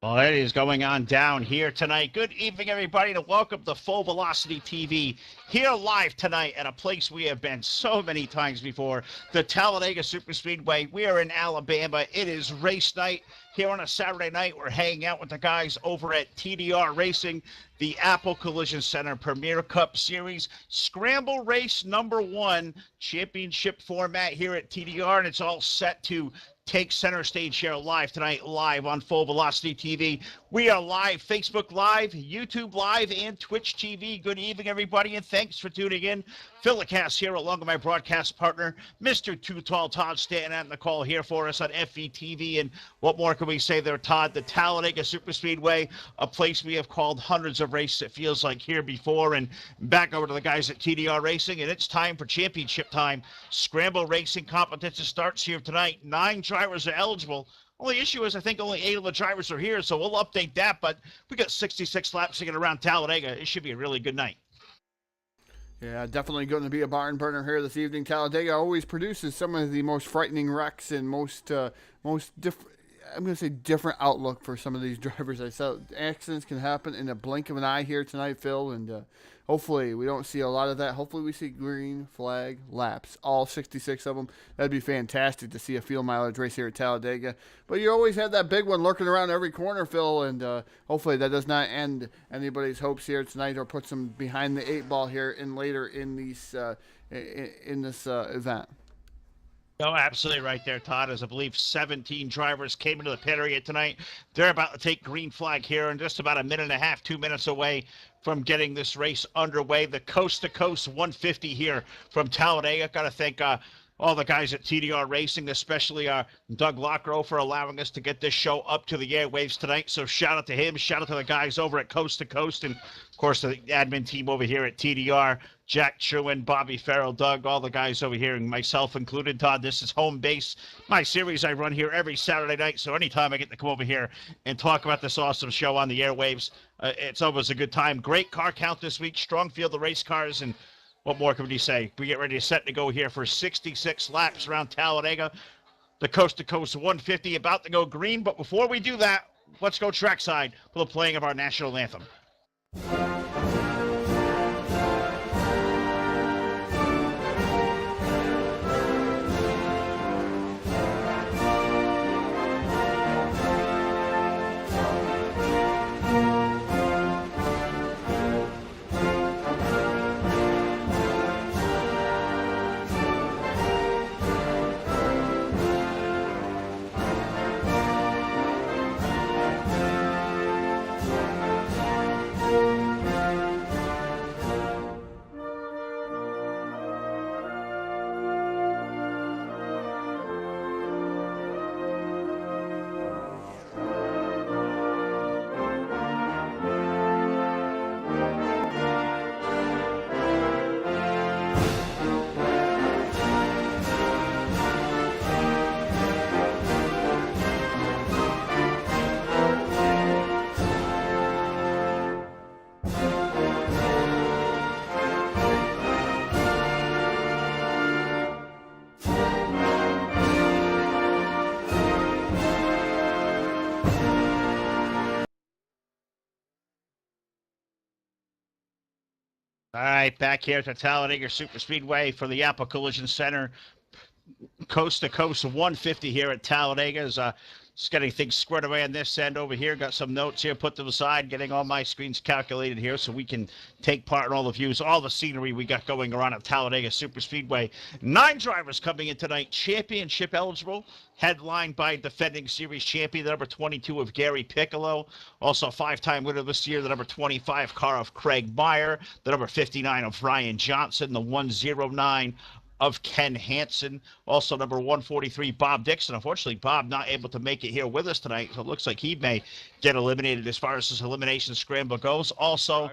Well, it is going on down here tonight. Good evening, everybody, and welcome to Full Velocity TV. Here live tonight at a place we have been so many times before, the Talladega Superspeedway. We are in Alabama. It is race night. Here on a Saturday night, we're hanging out with the guys over at TDR Racing, the Apple Collision Center Premier Cup Series Scramble Race #1 championship format here at TDR, and it's all set to take center stage here live tonight, live on Full Velocity TV. We are live, Facebook Live, YouTube Live, and Twitch TV. Good evening, everybody, and thanks for tuning in. Philcast here along with my broadcast partner, Mr. Too Tall Todd, standing on the call here for us on FVTV. And what more can we say there, Todd? The Talladega Superspeedway, a place we have called hundreds of races, it feels like, here before. And back over to the guys at TDR Racing, and it's time for championship time. Scramble Racing competition starts here tonight. 9 drivers are eligible. Only issue is I think only 8 of the drivers are here, so we'll update that. But we got 66 laps to get around Talladega. It should be a really good night. Yeah, definitely going to be a barn burner here this evening. Talladega always produces some of the most frightening wrecks and most different. I'm going to say different outlook for some of these drivers. I saw accidents can happen in a blink of an eye here tonight, Phil, and hopefully we don't see a lot of that. Hopefully we see green flag laps, all 66 of them. That'd be fantastic to see a field mileage race here at Talladega. But you always have that big one lurking around every corner, Phil, and hopefully that does not end anybody's hopes here tonight or puts them behind the 8 ball here in later in these in this event. No, absolutely right there, Todd. As I believe 17 drivers came into the pit area tonight. They're about to take green flag here in just about a minute and a half, 2 minutes away from getting this race underway. The coast-to-coast 150 here from Talladega. Got to thank all the guys at TDR Racing, especially Doug Lockrow, for allowing us to get this show up to the airwaves tonight. So shout out to him. Shout out to the guys over at Coast to Coast, and of course the admin team over here at TDR. Jack Truin, Bobby Farrell, Doug, all the guys over here, and myself included. Todd, this is home base. My series I run here every Saturday night, so anytime I get to come over here and talk about this awesome show on the airwaves, it's always a good time. Great car count this week, strong field of race cars, and what more can we say? We get ready to set to go here for 66 laps around Talladega. The coast-to-coast 150 about to go green, but before we do that, let's go trackside for the playing of our national anthem. All right, back here at the Talladega Superspeedway for the Apple Collision Center. Coast to coast 150 here at Talladega is just getting things squared away on this end over here. Got some notes here put to the side, getting all my screens calculated here so we can take part in all the views, all the scenery we got going around at Talladega Superspeedway. 9 drivers coming in tonight, championship eligible, headlined by defending series champion, the number 22 of Gary Piccolo, also 5-time winner this year, the number 25 car of Craig Meyer, the number 59 of Ryan Johnson, the 109 of Ken Hansen, also number 143, Bob Dixon. Unfortunately, Bob not able to make it here with us tonight, so it looks like he may get eliminated as far as his elimination scramble goes. Also,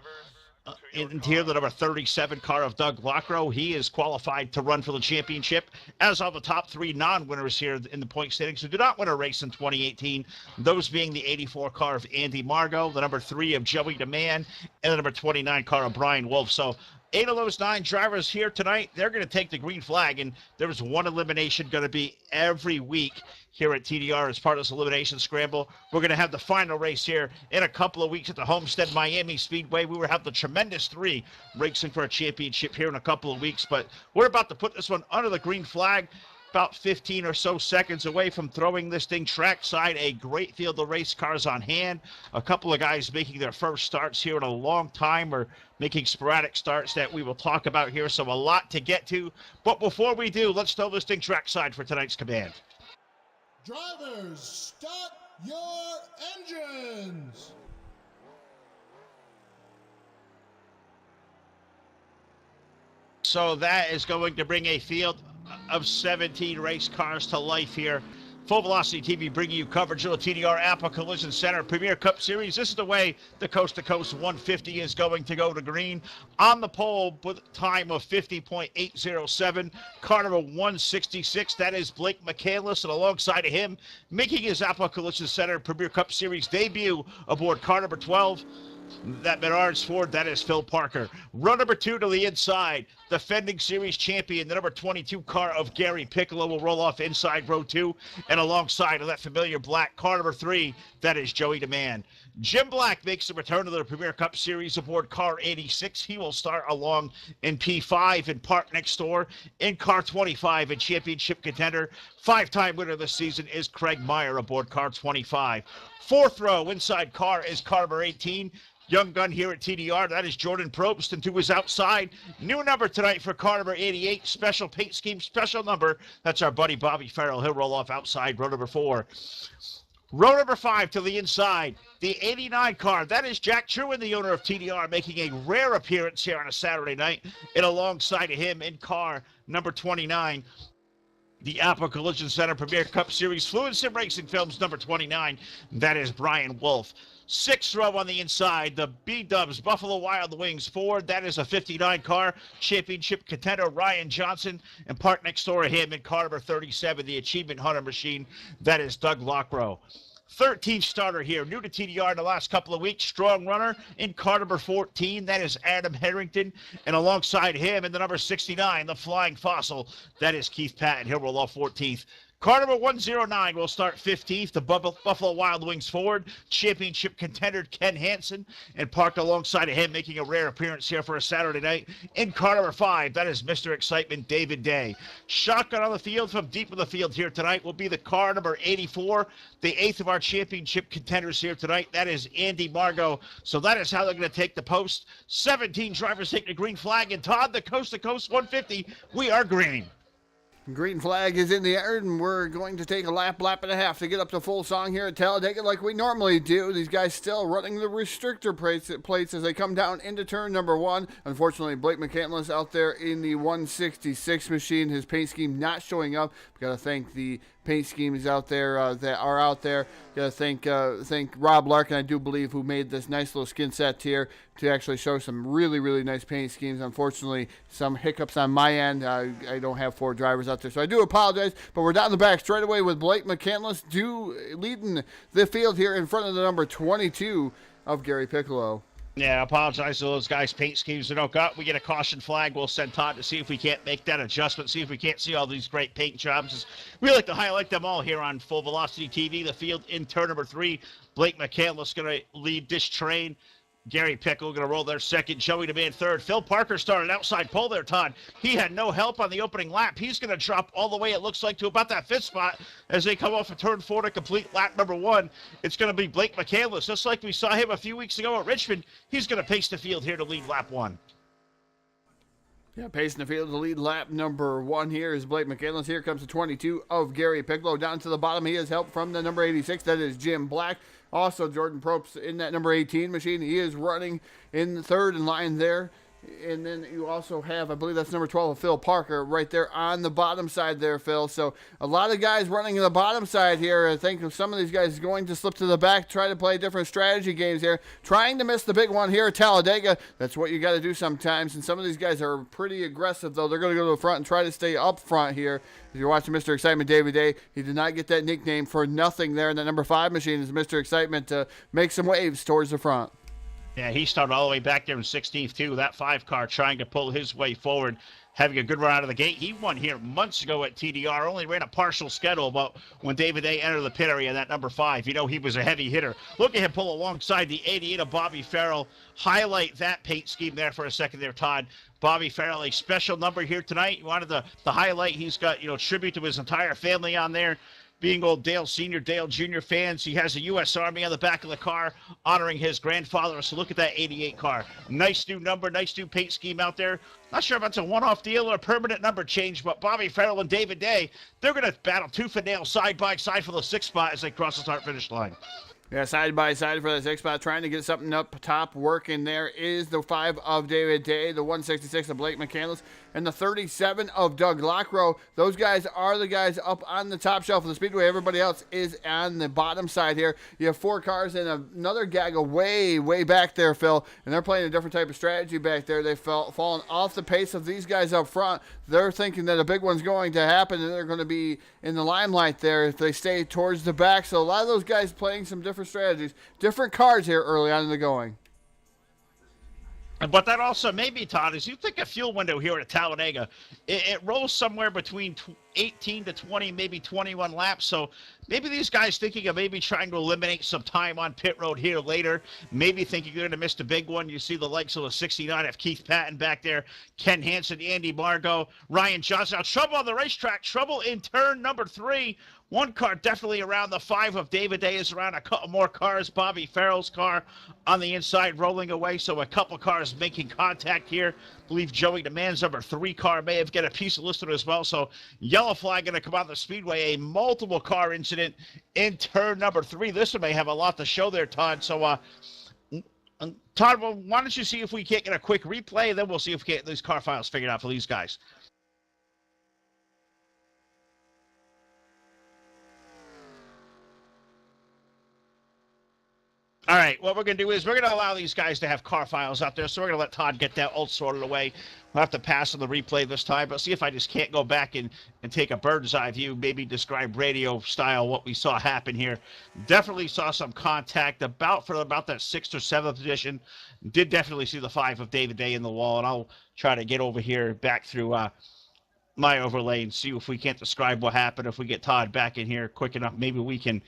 in here, the number 37 car of Doug Lockrow. He is qualified to run for the championship, as are the top 3 non-winners here in the point standings who did not win a race in 2018, those being the 84 car of Andy Margot, the number 3 of Joey DeMann, and the number 29 car of Brian Wolf. So 8 of those 9 drivers here tonight, they're going to take the green flag, and there's one elimination going to be every week here at TDR as part of this elimination scramble. We're going to have the final race here in a couple of weeks at the Homestead Miami Speedway. We will have the Tremendous 3 racing for a championship here in a couple of weeks, but we're about to put this one under the green flag. About 15 or so seconds away from throwing this thing trackside. A great field of race cars on hand. A couple of guys making their first starts here in a long time, or making sporadic starts that we will talk about here. So a lot to get to. But before we do, let's throw this thing trackside for tonight's command. Drivers, start your engines! So that is going to bring a field of 17 race cars to life here. Full Velocity TV bringing you coverage of the TDR Apple Collision Center Premier Cup Series. This is the way the Coast to Coast 150 is going to go to green. On the pole with a time of 50.807. Car number 166, that is Blake McCandless, and alongside of him, making his Apple Collision Center Premier Cup Series debut aboard car number 12. That Menards Ford, that is Phil Parker. Row number 2 to the inside. Defending series champion, the number 22 car of Gary Piccolo will roll off inside row 2. And alongside of that familiar black car number 3, that is Joey DeMann. Jim Black makes a return to the Premier Cup Series aboard car 86. He will start along in P5 and park next door in car 25 and championship contender. 5-time winner this season is Craig Meyer aboard car 25. Fourth row inside car is car number 18. Young gun here at TDR, that is Jordan Probst, and to his outside, new number tonight for car number 88, special paint scheme, special number. That's our buddy Bobby Farrell. He'll roll off outside row number 4. Row number 5 to the inside, the 89 car. That is Jack Truman, the owner of TDR, making a rare appearance here on a Saturday night. And alongside of him in car number 29, the Apple Collision Center Premier Cup Series Fluid Sim Racing Films number 29. That is Brian Wolf. 6th row on the inside, the B-Dubs Buffalo Wild Wings Ford. That is a 59 car. Championship contender Ryan Johnson. And parked next door to him in car number 37, the Achievement Hunter machine. That is Doug Lockrow. 13th starter here, new to TDR in the last couple of weeks, strong runner in car number 14, that is Adam Harrington, and alongside him in the number 69, the Flying Fossil, that is Keith Patton. He'll roll off 14th. Car number 109 will start 15th, the Buffalo Wild Wings Ford, championship contender Ken Hansen, and parked alongside of him, making a rare appearance here for a Saturday night, in car number 5, that is Mr. Excitement David Day. Shotgun on the field from deep in the field here tonight will be the car number 84, the 8th of our championship contenders here tonight, that is Andy Margot. So that is how they're going to take the post. 17 drivers take the green flag, and Todd, the Coast to Coast 150, we are green. Green flag is in the air, and we're going to take a lap and a half to get up to full song here at Talladega like we normally do. These guys still running the restrictor plates as they come down into turn number 1. Unfortunately, Blake McCandless out there in the 166 machine. His paint scheme not showing up. We've got to thank the paint schemes out there that are out there. Got to thank Rob Larkin, I do believe, who made this nice little skin set here to actually show some really, really nice paint schemes. Unfortunately, some hiccups on my end. I don't have 4 drivers out there, so I do apologize. But we're down the back straight away with Blake McCandless leading the field here in front of the number 22 of Gary Piccolo. Yeah, I apologize to those guys' paint schemes that don't got. We get a caution flag. We'll send Todd to see if we can't make that adjustment, see if we can't see all these great paint jobs. We like to highlight them all here on Full Velocity TV. The field in turn number 3. Blake McCandless going to lead this train. Gary Pickle going to roll their second. Joey DeMann third. Phil Parker started outside pole there, Todd. He had no help on the opening lap. He's going to drop all the way, it looks like, to about that 5th spot as they come off of turn 4 to complete lap number 1. It's going to be Blake McCandless. Just like we saw him a few weeks ago at Richmond, he's going to pace the field here to lead lap 1. Yeah, pacing the field to lead lap number 1 here is Blake McCandless. Here comes the 22 of Gary Piccolo. Down to the bottom, he has help from the number 86. That is Jim Black. Also, Jordan Probst in that number 18 machine. He is running in the third in line there. And then you also have, I believe that's number 12 of Phil Parker right there on the bottom side there, Phil. So a lot of guys running in the bottom side here. I think some of these guys going to slip to the back, try to play different strategy games here, trying to miss the big one here at Talladega. That's what you got to do sometimes. And some of these guys are pretty aggressive, though. They're going to go to the front and try to stay up front here. If you're watching Mr. Excitement David Day, he did not get that nickname for nothing there. And that number 5 machine is Mr. Excitement to make some waves towards the front. Yeah, he started all the way back there in 16th, too. That 5 car trying to pull his way forward, having a good run out of the gate. He won here months ago at TDR, only ran a partial schedule, but when David Day entered the pit area, that number 5, you know he was a heavy hitter. Look at him pull alongside the 88 of Bobby Farrell. Highlight that paint scheme there for a second there, Todd. Bobby Farrell, a special number here tonight. You wanted the highlight. He's got, tribute to his entire family on there. Being old Dale Sr., Dale Jr. fans, he has a U.S. Army on the back of the car honoring his grandfather. So look at that 88 car. Nice new number, nice new paint scheme out there. Not sure if it's a one-off deal or a permanent number change, but Bobby Farrell and David Day, they're going to battle tooth and nail side by side for the 6th spot as they cross the start-finish line. Yeah, side by side for the 6th spot, trying to get something up top working. There is the 5 of David Day, the 166 of Blake McCandless, and the 37 of Doug Lockrow. Those guys are the guys up on the top shelf of the Speedway. Everybody else is on the bottom side here. You have 4 cars and another gaggle way, way back there, Phil, and they're playing a different type of strategy back there. They've fallen off the pace of these guys up front. They're thinking that a big one's going to happen, and they're going to be in the limelight there if they stay towards the back. So a lot of those guys playing some different strategies, different cars here early on in the going. But that also maybe, Todd, is you think a fuel window here at Talladega, it rolls somewhere between 18 to 20, maybe 21 laps. So maybe these guys thinking of maybe trying to eliminate some time on pit road here later, maybe thinking you're going to miss the big one. You see the likes of the 69 of Keith Patton back there, Ken Hansen, Andy Margot, Ryan Johnson. Now, trouble on the racetrack, trouble in turn number 3. One car definitely around the 5 of David Day is around a couple more cars. Bobby Farrell's car on the inside rolling away. So a couple cars making contact here. I believe Joey DeMann's number 3 car may have got a piece of listed as well. So yellow flag going to come out the speedway. A multiple car incident in turn number 3. This one may have a lot to show there, Todd. So, Todd, well, why don't you see if we can't get a quick replay? Then we'll see if we can get these car files figured out for these guys. All right, what we're going to do is we're going to allow these guys to have car files out there, so we're going to let Todd get that all sorted away. We'll have to pass on the replay this time, but see if I just can't go back and take a bird's eye view, maybe describe radio style what we saw happen here. Definitely saw some contact about that 6th or 7th edition. Did definitely see the 5 of David Day in the wall, and I'll try to get over here back through my overlay and see if we can't describe what happened. If we get Todd back in here quick enough, maybe we can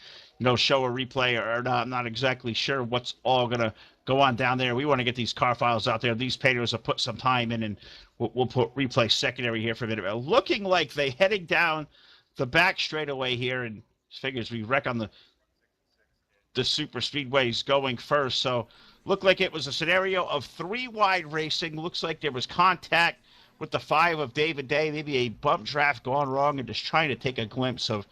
show a replay or not. I'm not exactly sure what's all going to go on down there. We want to get these car files out there. These painters have put some time in, and we'll put replay secondary here for a minute. Looking like they heading down the back straightaway here, and figures we wreck on the super speedways going first. So looked like it was a scenario of 3 wide racing. Looks like there was contact with the 5 of David Day, maybe a bump draft gone wrong, and just trying to take a glimpse of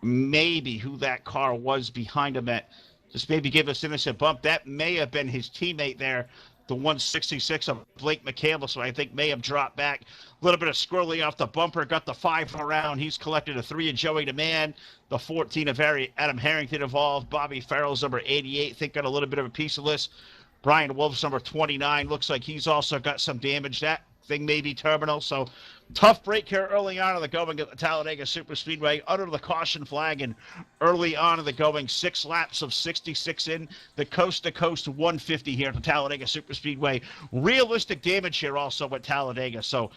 maybe who that car was behind him at just maybe give us innocent bump. That may have been his teammate there, the 166 of Blake McCandless, so I think may have dropped back. A little bit of squirreling off the bumper, got the 5 around. He's collected a 3 of Joey DeMann, the 14 of Adam Harrington involved. Bobby Farrell's number 88, I think got a little bit of a piece of this. Brian Wolf's number 29, looks like he's also got some damage. That thing may be terminal, so tough break here early on in the going at the Talladega Super Speedway under the caution flag, and early on in the going 6 laps of 66 in the coast-to-coast 150 here at the Talladega Super Speedway. Realistic damage here also at Talladega, so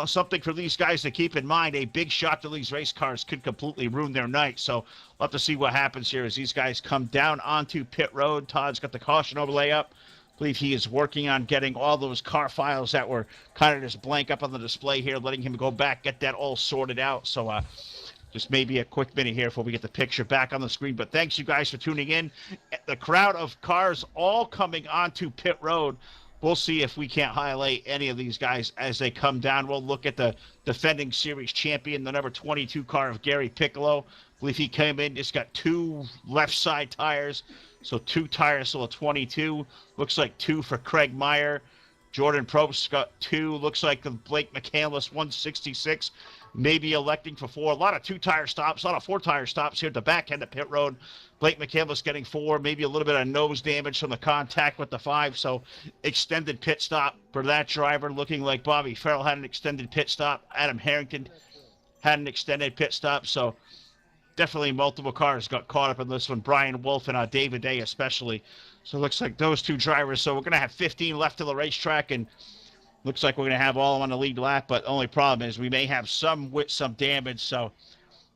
something for these guys to keep in mind. A big shot to these race cars could completely ruin their night, so we'll have to see what happens here as these guys come down onto pit road. Todd's got the caution overlay up. I believe he is working on getting all those car files that were kind of just blank up on the display here, letting him go back, get that all sorted out. So just maybe a quick minute here before we get the picture back on the screen. But thanks, you guys, for tuning in. The crowd of cars all coming onto pit road. We'll see if we can't highlight any of these guys as they come down. We'll look at the defending series champion, the number 22 car of Gary Piccolo. I believe he came in, just got 2 left side tires. So 2 tires, so a 22. Looks like 2 for Craig Meyer. Jordan Probst got 2. Looks like the Blake McCandless 166. Maybe electing for 4. A lot of 2-tire stops, a lot of 4-tire stops here at the back end of pit road. Blake McCandless getting 4. Maybe a little bit of nose damage from the contact with the 5. So extended pit stop for that driver. Looking like Bobby Farrell had an extended pit stop. Adam Harrington had an extended pit stop. So definitely multiple cars got caught up in this one. Brian Wolf and David Day especially. So it looks like those two drivers. So we're going to have 15 left to the racetrack, and looks like we're going to have all on the lead lap. But the only problem is we may have some with some damage. So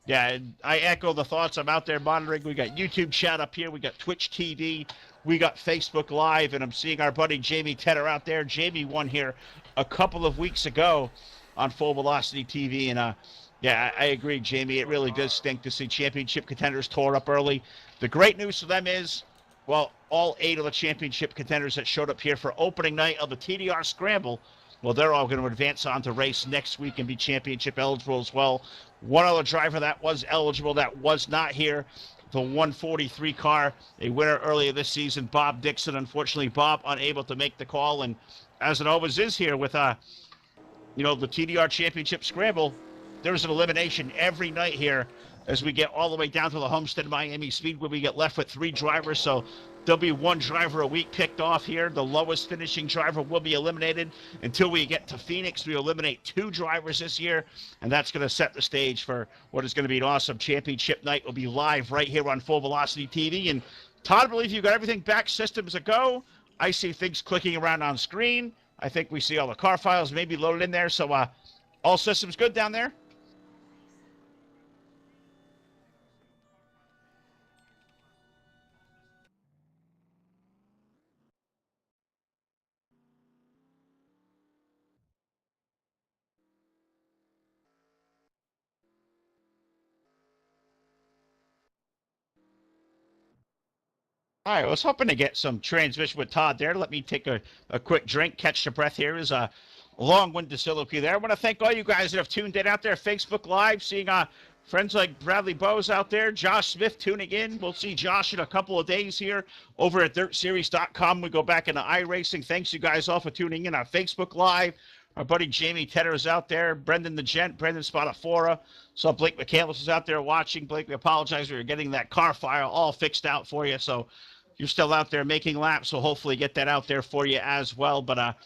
yeah, I echo the thoughts. I'm out there monitoring. We got YouTube chat up here. We got Twitch TV. We got Facebook Live. And I'm seeing our buddy Jamie Tedder out there. Jamie won here a couple of weeks ago on Full Velocity TV. And yeah, I agree, Jamie. It really does stink to see championship contenders tore up early. The great news for them is, well, all 8 of the championship contenders that showed up here for opening night of the TDR Scramble, well, they're all going to advance on to race next week and be championship eligible as well. One other driver that was eligible that was not here, the 143 car, a winner earlier this season, Bob Dixon. Unfortunately, Bob unable to make the call, and as it always is here with the TDR Championship Scramble, there's an elimination every night here as we get all the way down to the Homestead Miami Speedway. We get left with 3 drivers, so there'll be 1 driver a week picked off here. The lowest finishing driver will be eliminated. Until we get to Phoenix, we eliminate 2 drivers this year, and that's going to set the stage for what is going to be an awesome championship night. We'll be live right here on Full Velocity TV. And Todd, I believe you got everything back, systems a go. I see things clicking around on screen. I think we see all the car files maybe loaded in there. So all systems good down there? All right, I was hoping to get some transmission with Todd there. Let me take a quick drink, catch the breath here. Is a long-winded soliloquy there. I want to thank all you guys that have tuned in out there, Facebook Live, seeing friends like Bradley Bowes out there, Josh Smith tuning in. We'll see Josh in a couple of days here over at dirtseries.com. We go back into iRacing. Thanks you guys all for tuning in on Facebook Live. Our buddy Jamie Tedder is out there. Brendan the Gent, Brendan Spadafora. So Blake McCandless is out there watching. Blake, we apologize. We were getting that car file all fixed out for you. So you're still out there making laps, so hopefully get that out there for you as well. But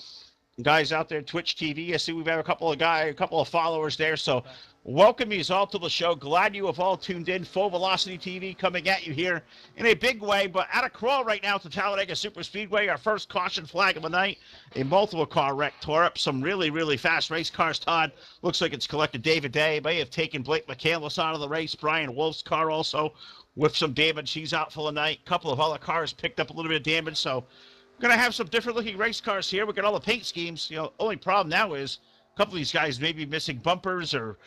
guys out there, Twitch TV, I see we've had a couple of followers there. So welcome you all to the show. Glad you have all tuned in. Full Velocity TV coming at you here in a big way. But at a crawl right now to Talladega Super Speedway, our first caution flag of the night. A multiple car wreck tore up some really, really fast race cars. Todd, looks like it's collected David Day. May have taken Blake McCandless out of the race. Brian Wolf's car also with some damage. He's out for the night. A couple of other cars picked up a little bit of damage. So we're going to have some different looking race cars here. We got all the paint schemes. Only problem now is a couple of these guys may be missing bumpers or,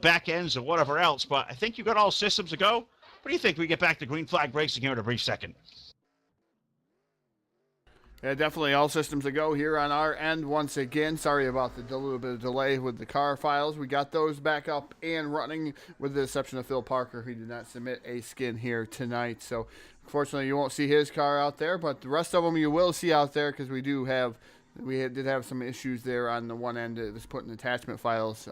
back ends or whatever else. But I think you got all systems to go. What do you think we get back to green flag racing here in a brief second? Yeah, definitely all systems a go here on our end once again. Sorry about the little bit of delay with the car files. We got those back up and running with the exception of Phil Parker, who did not submit a skin here tonight. So, unfortunately, you won't see his car out there, but the rest of them you will see out there because we did have some issues there on the one end. It was putting attachment files,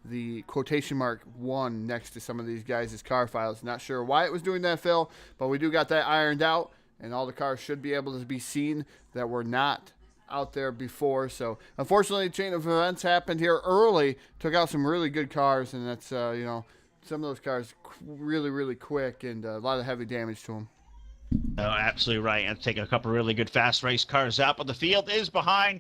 the quotation mark 1 next to some of these guys' car files. Not sure why it was doing that, Phil, but we do got that ironed out. And all the cars should be able to be seen that were not out there before. So, unfortunately, chain of events happened here early. Took out some really good cars, and that's, some of those cars really, really quick and a lot of heavy damage to them. Oh, absolutely right. And taking a couple of really good fast race cars out, but the field is behind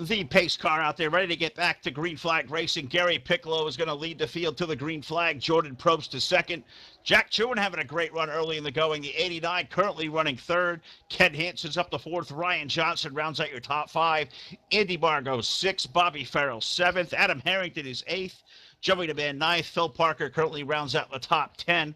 the pace car out there, ready to get back to green flag racing. Gary Piccolo is going to lead the field to the green flag. Jordan Probst is second. Jack Chewin having a great run early in the going. The 89 currently running third. Ken Hansen's up to fourth. Ryan Johnson rounds out your top 5. Andy Bargo 6th. Bobby Farrell 7th. Adam Harrington is 8th. Joey DeMan 9th. Phil Parker currently rounds out the top 10.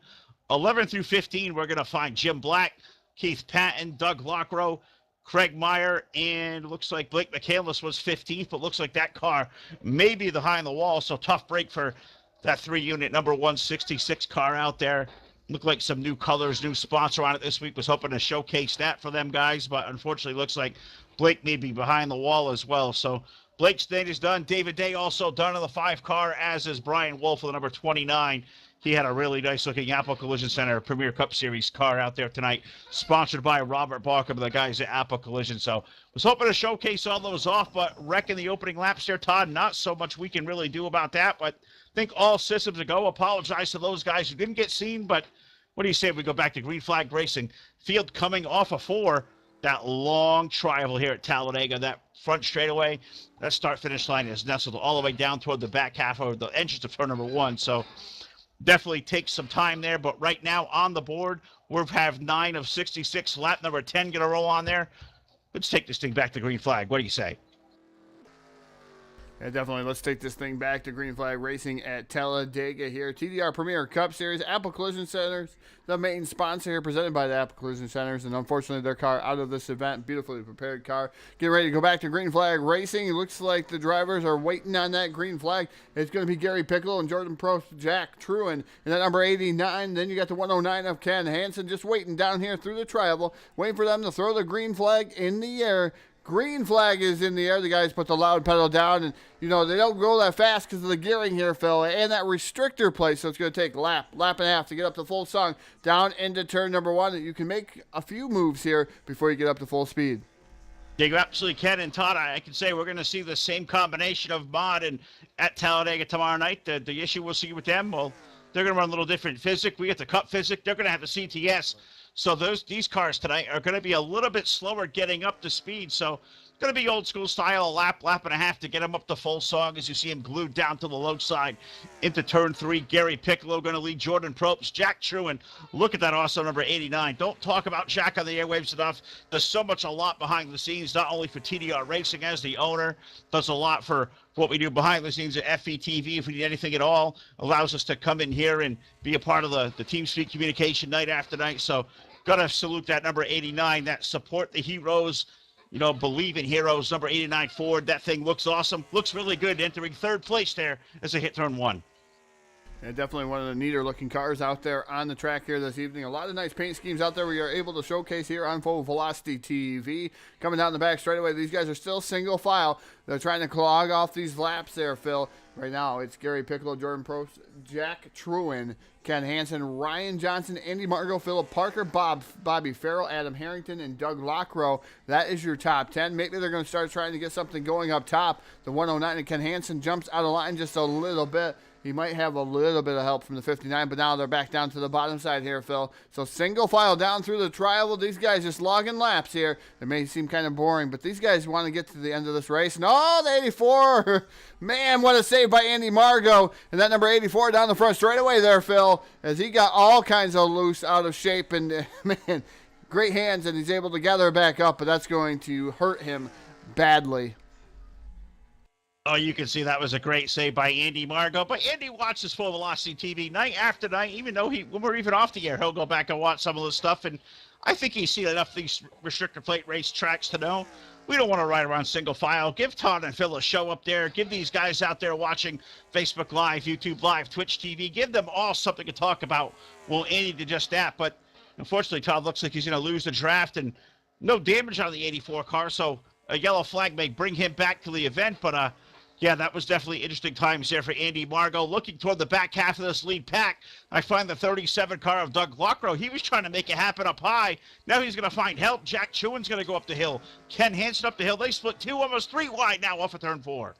11 through 15, we're going to find Jim Black, Keith Patton, Doug Lockrow, Craig Meyer, and looks like Blake McCandless was 15th, but looks like that car may be behind the wall, so tough break for that 3-unit number 166 car out there. Looked like some new colors, new sponsor on it this week. Was hoping to showcase that for them guys, but unfortunately looks like Blake may be behind the wall as well. So Blake's day is done. David Day also done on the 5 car, as is Brian Wolf with the number 29. He had a really nice-looking Apple Collision Center Premier Cup Series car out there tonight, sponsored by Robert Barker, the guys at Apple Collision. So was hoping to showcase all those off, but wrecking the opening laps there, Todd. Not so much we can really do about that, but think all systems are go. Apologize to those guys who didn't get seen, but what do you say if we go back to green flag racing? Field coming off of 4, that long tri-oval here at Talladega, that front straightaway, that start-finish line is nestled all the way down toward the back half of the entrance of turn number 1. So definitely takes some time there, but right now on the board, we have 9 of 66. Lap number 10 going to roll on there. Let's take this thing back to green flag. What do you say? Yeah, definitely. Let's take this thing back to green flag racing at Talladega here. TDR Premier Cup Series, Apple Collision Centers, the main sponsor here, presented by the Apple Collision Centers, and unfortunately their car out of this event. Beautifully prepared car. Getting ready to go back to green flag racing. It looks like the drivers are waiting on that green flag. It's going to be Gary Piccolo and Jordan Probst, Jack Truin, and that number 89. Then you got the 109 of Ken Hansen just waiting down here through the tri-oval, waiting for them to throw the green flag in the air. Green flag is in the air. The guys put the loud pedal down, and, they don't go that fast because of the gearing here, Phil, and that restrictor plate, so it's going to take lap and a half to get up to full song down into turn number 1. You can make a few moves here before you get up to full speed. Yeah, you absolutely can. And Todd, I can say we're going to see the same combination of mod and at Talladega tomorrow night. The issue we'll see with them, well, they're going to run a little different physic. We get the Cup physic. They're going to have the CTS. So these cars tonight are going to be a little bit slower getting up to speed. So it's going to be old school style, a lap and a half to get them up to full song as you see him glued down to the low side into turn 3. Gary Piccolo going to lead Jordan Probst. Jack Truin, look at that awesome number 89. Don't talk about Jack on the airwaves enough. There's so much a lot behind the scenes, not only for TDR Racing as the owner, does a lot for what we do behind the scenes at FETV. If we need anything at all, allows us to come in here and be a part of the TeamSpeak communication night after night. So gotta salute that number 89, that support the heroes, believe in heroes, number 89 Ford. That thing looks awesome, looks really good, entering 3rd place there as they hit turn 1. Yeah, definitely one of the neater looking cars out there on the track here this evening. A lot of nice paint schemes out there we are able to showcase here on Full Velocity TV. Coming down the back straightaway, these guys are still single file. They're trying to clog off these laps there, Phil. Right now, it's Gary Piccolo, Jordan Probst, Jack Truin, Ken Hansen, Ryan Johnson, Andy Margot, Philip Parker, Bobby Farrell, Adam Harrington, and Doug Lockrow. That is your top 10. Maybe they're going to start trying to get something going up top. The 109 and Ken Hansen jumps out of line just a little bit. He might have a little bit of help from the 59, but now they're back down to the bottom side here, Phil. So single file down through the tri-oval. These guys just logging laps here. It may seem kind of boring, but these guys want to get to the end of this race. No, the 84. Man, what a save by Andy Margot. And that number 84 down the front straightaway there, Phil, as he got all kinds of loose, out of shape. And, man, great hands, and he's able to gather back up, but that's going to hurt him badly. Oh, you can see that was a great save by Andy Margot. But Andy watches Full Velocity TV night after night. Even though when we're even off the air, he'll go back and watch some of this stuff. And I think he's seen enough of these restrictor plate race tracks to know we don't want to ride around single file. Give Todd and Phil a show up there. Give these guys out there watching Facebook Live, YouTube Live, Twitch TV. Give them all something to talk about. Well, Andy did just that. But unfortunately, Todd looks like he's going to lose the draft. And no damage on the 84 car. So a yellow flag may bring him back to the event. But, yeah, that was definitely interesting times there for Andy Margot. Looking toward the back half of this lead pack, I find the 37 car of Doug Lockrow. He was trying to make it happen up high. Now he's going to find help. Jack Truin's going to go up the hill. Ken Hansen up the hill. They split 2, almost 3 wide now off of turn 4.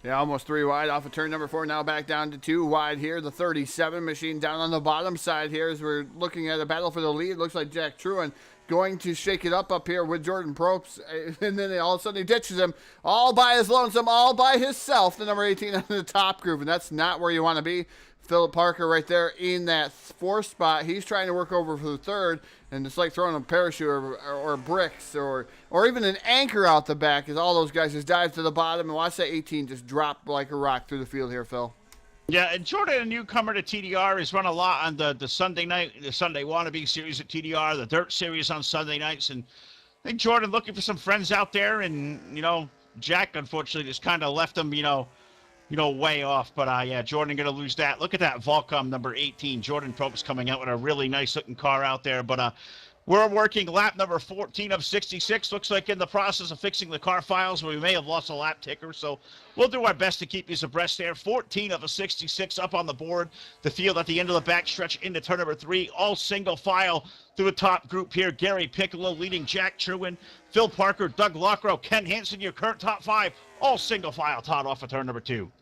Yeah, almost 3 wide off of turn number 4. Now back down to 2 wide here. The 37 machine down on the bottom side here as we're looking at a battle for the lead. Looks like Jack Truin going to shake it up here with Jordan Probst, and then all of a sudden he ditches him all by his lonesome, all by himself, the number 18 on the top group, and that's not where you want to be. Philip Parker right there in that 4th spot. He's trying to work over for the 3rd, and it's like throwing a parachute or bricks or even an anchor out the back as all those guys just dive to the bottom, and watch that 18 just drop like a rock through the field here, Phil. Yeah, and Jordan, a newcomer to TDR, has run a lot on the Sunday night, the Sunday Wannabe series at TDR, the Dirt series on Sunday nights. And I think Jordan looking for some friends out there. And, Jack, unfortunately, just kind of left him, way off. But, yeah, Jordan going to lose that. Look at that Volcom number 18. Jordan Probst coming out with a really nice-looking car out there. But we're working lap number 14 of 66. Looks like in the process of fixing the car files, we may have lost a lap ticker. So we'll do our best to keep you abreast there. 14 of a 66 up on the board. The field at the end of the backstretch into turn number 3. All single file through the top group here. Gary Piccolo leading Jack Truin, Phil Parker, Doug Lockrow, Ken Hansen, your current top 5. All single file, Todd, off of turn number 2.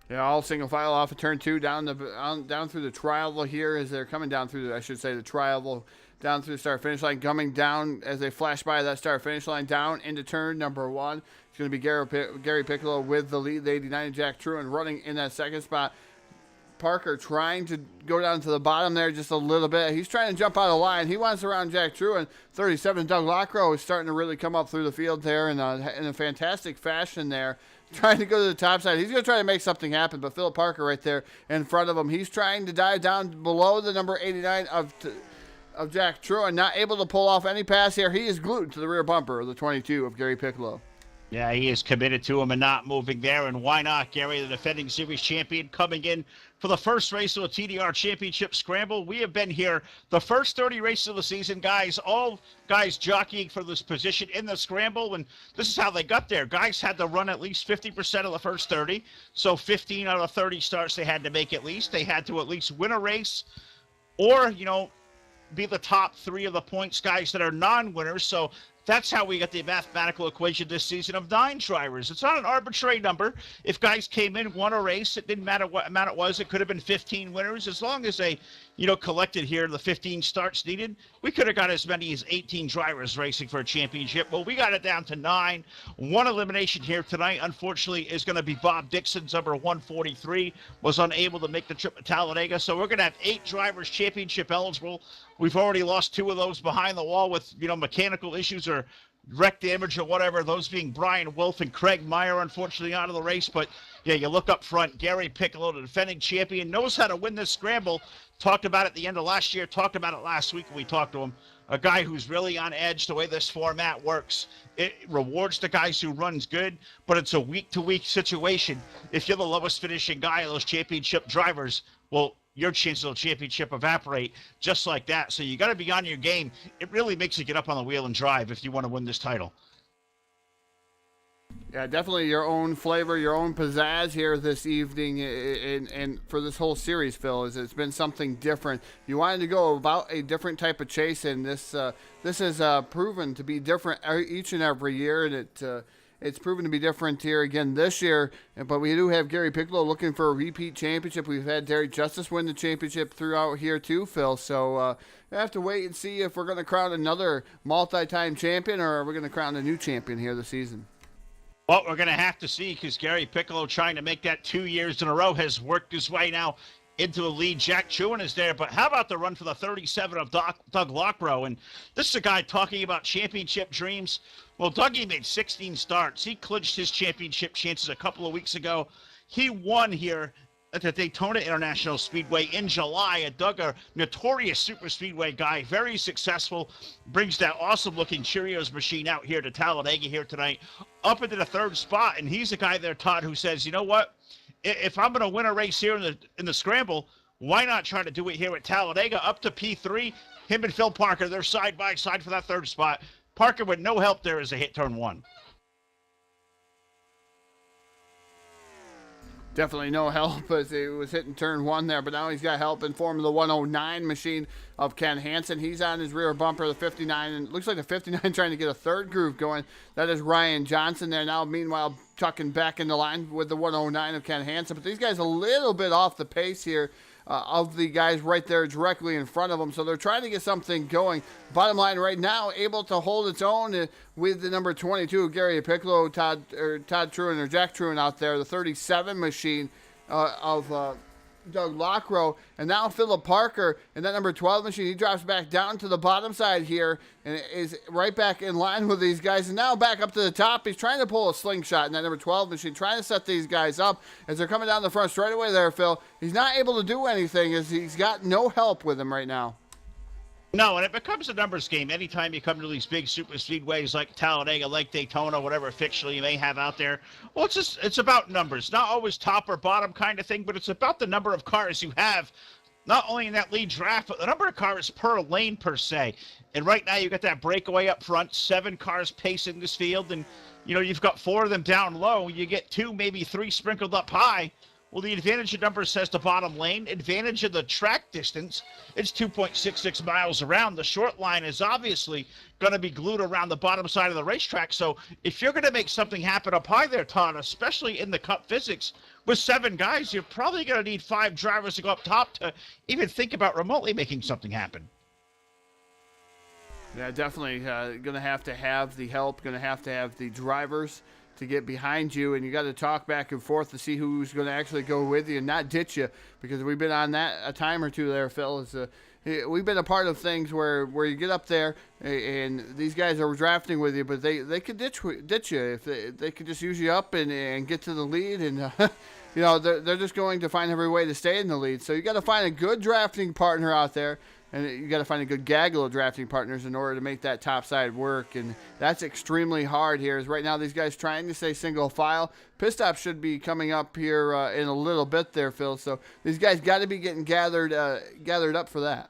Yeah, all single file off of turn 2 down through the tri-oval here as they're coming down through, the tri-oval down through the start-finish line, coming down as they flash by that start-finish line down into turn number 1. It's going to be Gary Piccolo with the lead, the 89 Jack Truan running in that second spot. Parker trying to go down to the bottom there just a little bit. He's trying to jump out of the line. He wants around Jack Truan. 37 Doug Lockrow is starting to really come up through the field there in a fantastic fashion there. Trying to go to the top side. He's going to try to make something happen, but Philip Parker right there in front of him. He's trying to dive down below the number 89 of Jack Truan. Not able to pull off any pass here. He is glued to the rear bumper of the 22 of Gary Piccolo. Yeah, he is committed to him and not moving there. And why not? Gary, the defending series champion, coming in for the first race of the TDR Championship Scramble. We have been here the first 30 races of the season, guys. All guys jockeying for this position in the Scramble. And this is how they got there. Guys had to run at least 50% of the first 30. So 15 out of 30 starts they had to make at least. They had to at least win a race or, be the top 3 of the points guys that are non-winners. So that's how we got the mathematical equation this season of 9 drivers. It's not an arbitrary number. If guys came in, won a race, it didn't matter what amount it was. It could have been 15 winners. As long as they, collected here the 15 starts needed, we could have got as many as 18 drivers racing for a championship. Well, we got it down to 9. One elimination here tonight, unfortunately, is going to be Bob Dixon's number 143. Was unable to make the trip to Talladega. So we're going to have 8 drivers championship eligible. We've already lost 2 of those behind the wall with, mechanical issues or wreck damage or whatever, those being Brian Wolf and Craig Meyer, unfortunately, out of the race. But, yeah, you look up front, Gary Piccolo, the defending champion, knows how to win this scramble. Talked about it at the end of last year, talked about it last week when we talked to him. A guy who's really on edge the way this format works. It rewards the guys who runs good, but it's a week-to-week situation. If you're the lowest finishing guy of those championship drivers, well, your chances of the championship evaporate just like that. So you got to be on your game. It really makes you get up on the wheel and drive if you want to win this title. Yeah, definitely your own flavor, your own pizzazz here this evening, and for this whole series, Phil, is it's been something different. You wanted to go about a different type of chase, and this has proven to be different each and every year, and it's proven to be different here again this year. But we do have Gary Piccolo looking for a repeat championship. We've had Derek Justice win the championship throughout here too, Phil. So we have to wait and see if we're going to crown another multi-time champion or are we going to crown a new champion here this season. Well, we're going to have to see because Gary Piccolo, trying to make that 2 years in a row, has worked his way now into the lead. Jack Truan is there, but how about the run for the 37 of Doug Lockrow? And this is a guy talking about championship dreams. Well, Dougie made 16 starts. He clinched his championship chances a couple of weeks ago. He won here at the Daytona International Speedway in July. Doug, a notorious super speedway guy, very successful, brings that awesome-looking Cheerios machine out here to Talladega here tonight, up into the 3rd spot. And he's a guy there, Todd, who says, you know what? If I'm going to win a race here in the Scramble, why not try to do it here at Talladega up to P3? Him and Phil Parker, they're side by side for that 3rd spot. Parker with no help there as they hit turn 1. Definitely no help as he was hitting turn 1 there, but now he's got help in form of the 109 machine of Ken Hansen. He's on his rear bumper, the 59, and it looks like the 59 trying to get a 3rd groove going. That is Ryan Johnson there now, meanwhile, tucking back in the line with the 109 of Ken Hansen. But these guys a little bit off the pace here of the guys right there directly in front of them. So they're trying to get something going. Bottom line right now, able to hold its own with the number 22, Gary Piccolo, Todd Truan, or Jack Truan out there, the 37 machine of Doug Lockrow, and now Philip Parker, and that number 12 machine, he drops back down to the bottom side here, and is right back in line with these guys, and now back up to the top. He's trying to pull a slingshot in that number 12 machine, trying to set these guys up as they're coming down the front straightaway there, Phil. He's not able to do anything as he's got no help with him right now. No, and it becomes a numbers game anytime you come to these big super speedways like Talladega, like Daytona, whatever fixture you may have out there. Well, it's about numbers. Not always top or bottom kind of thing, but it's about the number of cars you have, not only in that lead draft, but the number of cars per lane per se. And right now you got that breakaway up front, 7 cars pacing this field, and you've got 4 of them down low. You get 2, maybe 3 sprinkled up high. Well, the advantage of numbers says the bottom lane. Advantage of the track distance, it's 2.66 miles around. The short line is obviously going to be glued around the bottom side of the racetrack. So if you're going to make something happen up high there, Todd, especially in the Cup physics, with 7 guys, you're probably going to need 5 drivers to go up top to even think about remotely making something happen. Yeah, definitely going to have the help, going to have the drivers to get behind you, and you got to talk back and forth to see who's going to actually go with you and not ditch you, because we've been on that a time or two there, Phil. We've been a part of things where you get up there and these guys are drafting with you, but they could ditch you if they could just use you up and get to the lead, and you know, they're just going to find every way to stay in the lead. So you got to find a good drafting partner out there. And you got to find a good gaggle of drafting partners in order to make that top side work. And that's extremely hard here. As right now, these guys trying to stay single file. Pit stop should be coming up here in a little bit there, Phil. So these guys got to be getting gathered up for that.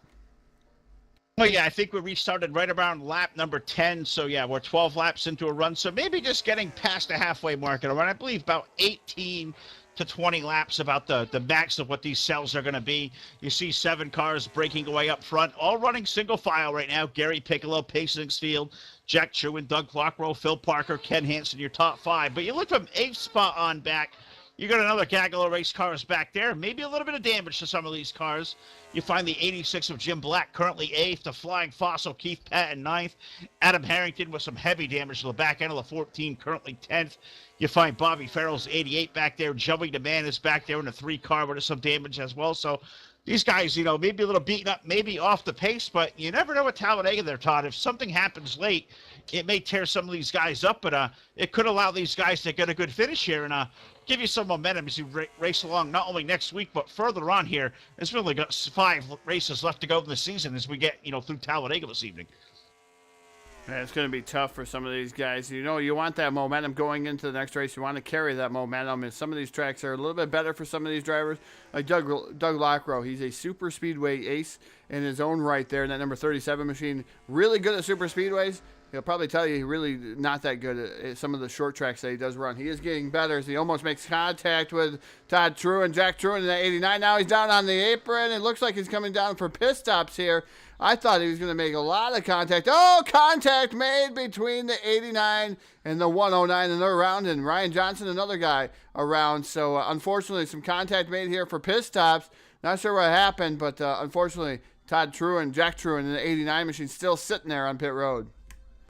Well, yeah, I think we restarted right around lap number 10. So, yeah, we're 12 laps into a run. So maybe just getting past the halfway mark at a run. I believe about 18 to 20 laps, about the max of what these cells are going to be. You see 7 cars breaking away up front, all running single file right now. Gary Piccolo, Pacingsfield, Jack Truman, Doug Lockrow, Phil Parker, Ken Hansen, your top 5. But you look from 8th spot on back, you got another gaggle of race cars back there. Maybe a little bit of damage to some of these cars. You find the 86 of Jim Black, currently 8th. The Flying Fossil, Keith Patton, 9th. Adam Harrington with some heavy damage to the back end of the 14, currently 10th. You find Bobby Farrell's 88 back there. Joey DeMann is back there in a 3-car with some damage as well. So these guys, you know, maybe a little beaten up, maybe off the pace, but you never know at Talladega there, Todd. If something happens late, it may tear some of these guys up, but it could allow these guys to get a good finish here and give you some momentum as you race along, not only next week, but further on here. There's really got 5 races left to go in the season as we get, you know, through Talladega this evening. Yeah, it's going to be tough for some of these guys. You know, you want that momentum going into the next race. You want to carry that momentum. And some of these tracks are a little bit better for some of these drivers. Like Doug Lockrow, he's a super speedway ace in his own right there in that number 37 machine. Really good at super speedways. He'll probably tell you he's really not that good at some of the short tracks that he does run. He is getting better as he almost makes contact with Todd Truan, Jack Truan in that 89. Now he's down on the apron. It looks like he's coming down for pit stops here. I thought he was going to make a lot of contact. Oh, contact made between the 89 and the 109, and they're around, and Ryan Johnson, another guy around. So, unfortunately, some contact made here for pit stops. Not sure what happened, but unfortunately, Todd Truan, Jack Truan in the 89 machine still sitting there on pit road.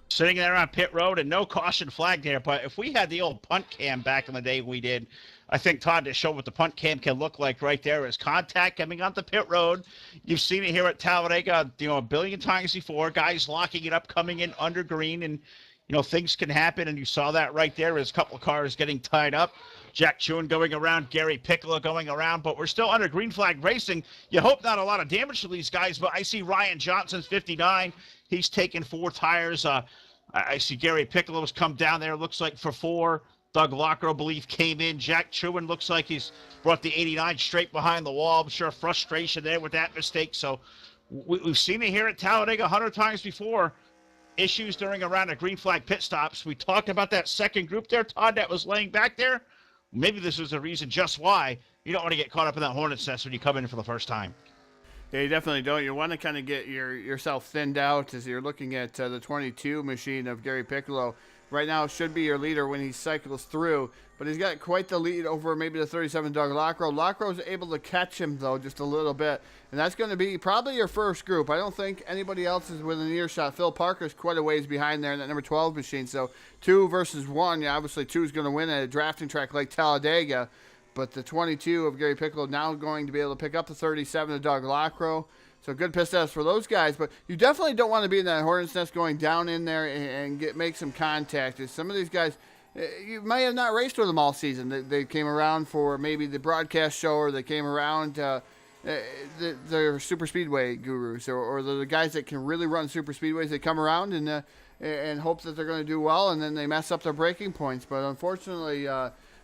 Sitting there on pit road and no caution flag there. But if we had the old punt cam back in the day we did, I think, Todd, to show what the punt cam can look like right there is contact coming onto pit road. You've seen it here at Talladega, you know, a billion times before. Guys locking it up, coming in under green, and, you know, things can happen. And you saw that right there as a couple of cars getting tied up. Jack Truan going around, Gary Piccolo going around, but we're still under green flag racing. You hope not a lot of damage to these guys, but I see Ryan Johnson's 59. He's taken 4 tires. I see Gary Piccolo's come down there, looks like for 4. Doug Lockrow, believe, came in. Jack Truan looks like he's brought the 89 straight behind the wall. I'm sure frustration there with that mistake. So we've seen it here at Talladega 100 times before. Issues during a round of green flag pit stops. We talked about that second group there, Todd, that was laying back there. Maybe this was the reason just why you don't want to get caught up in that hornet's nest when you come in for the first time. Yeah, you definitely don't. You want to kind of get yourself thinned out as you're looking at the 22 machine of Gary Piccolo. Right now should be your leader when he cycles through, but he's got quite the lead over maybe the 37 Doug Lockrow. Lockrow's able to catch him, though, just a little bit, and that's going to be probably your first group. I don't think anybody else is within earshot. Phil Parker's quite a ways behind there in that number 12 machine, so 2 versus 1. Yeah, obviously 2 is going to win at a drafting track like Talladega, but the 22 of Gary Piccolo now going to be able to pick up the 37 of Doug Lockrow. So good pit stops for those guys, but you definitely don't want to be in that hornet's nest going down in there and make some contact. Some of these guys, you may have not raced with them all season. They came around for maybe the broadcast show, or they came around, they're super speedway gurus, or they're the guys that can really run super speedways. They come around and hope that they're going to do well, and then they mess up their braking points. But unfortunately,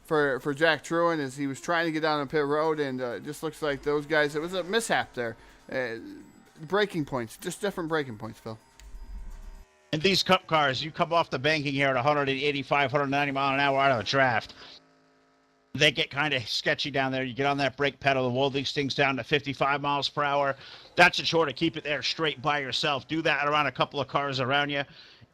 for Jack Truan, as he was trying to get down on pit road, and it just looks like those guys, it was a mishap there. Braking points, just different braking points, Phil. And these cup cars, you come off the banking here at 185, 190 mile an hour out of the draft. They get kind of sketchy down there. You get on that brake pedal and roll these things down to 55 miles per hour. That's a chore to keep it there straight by yourself. Do that around a couple of cars around you.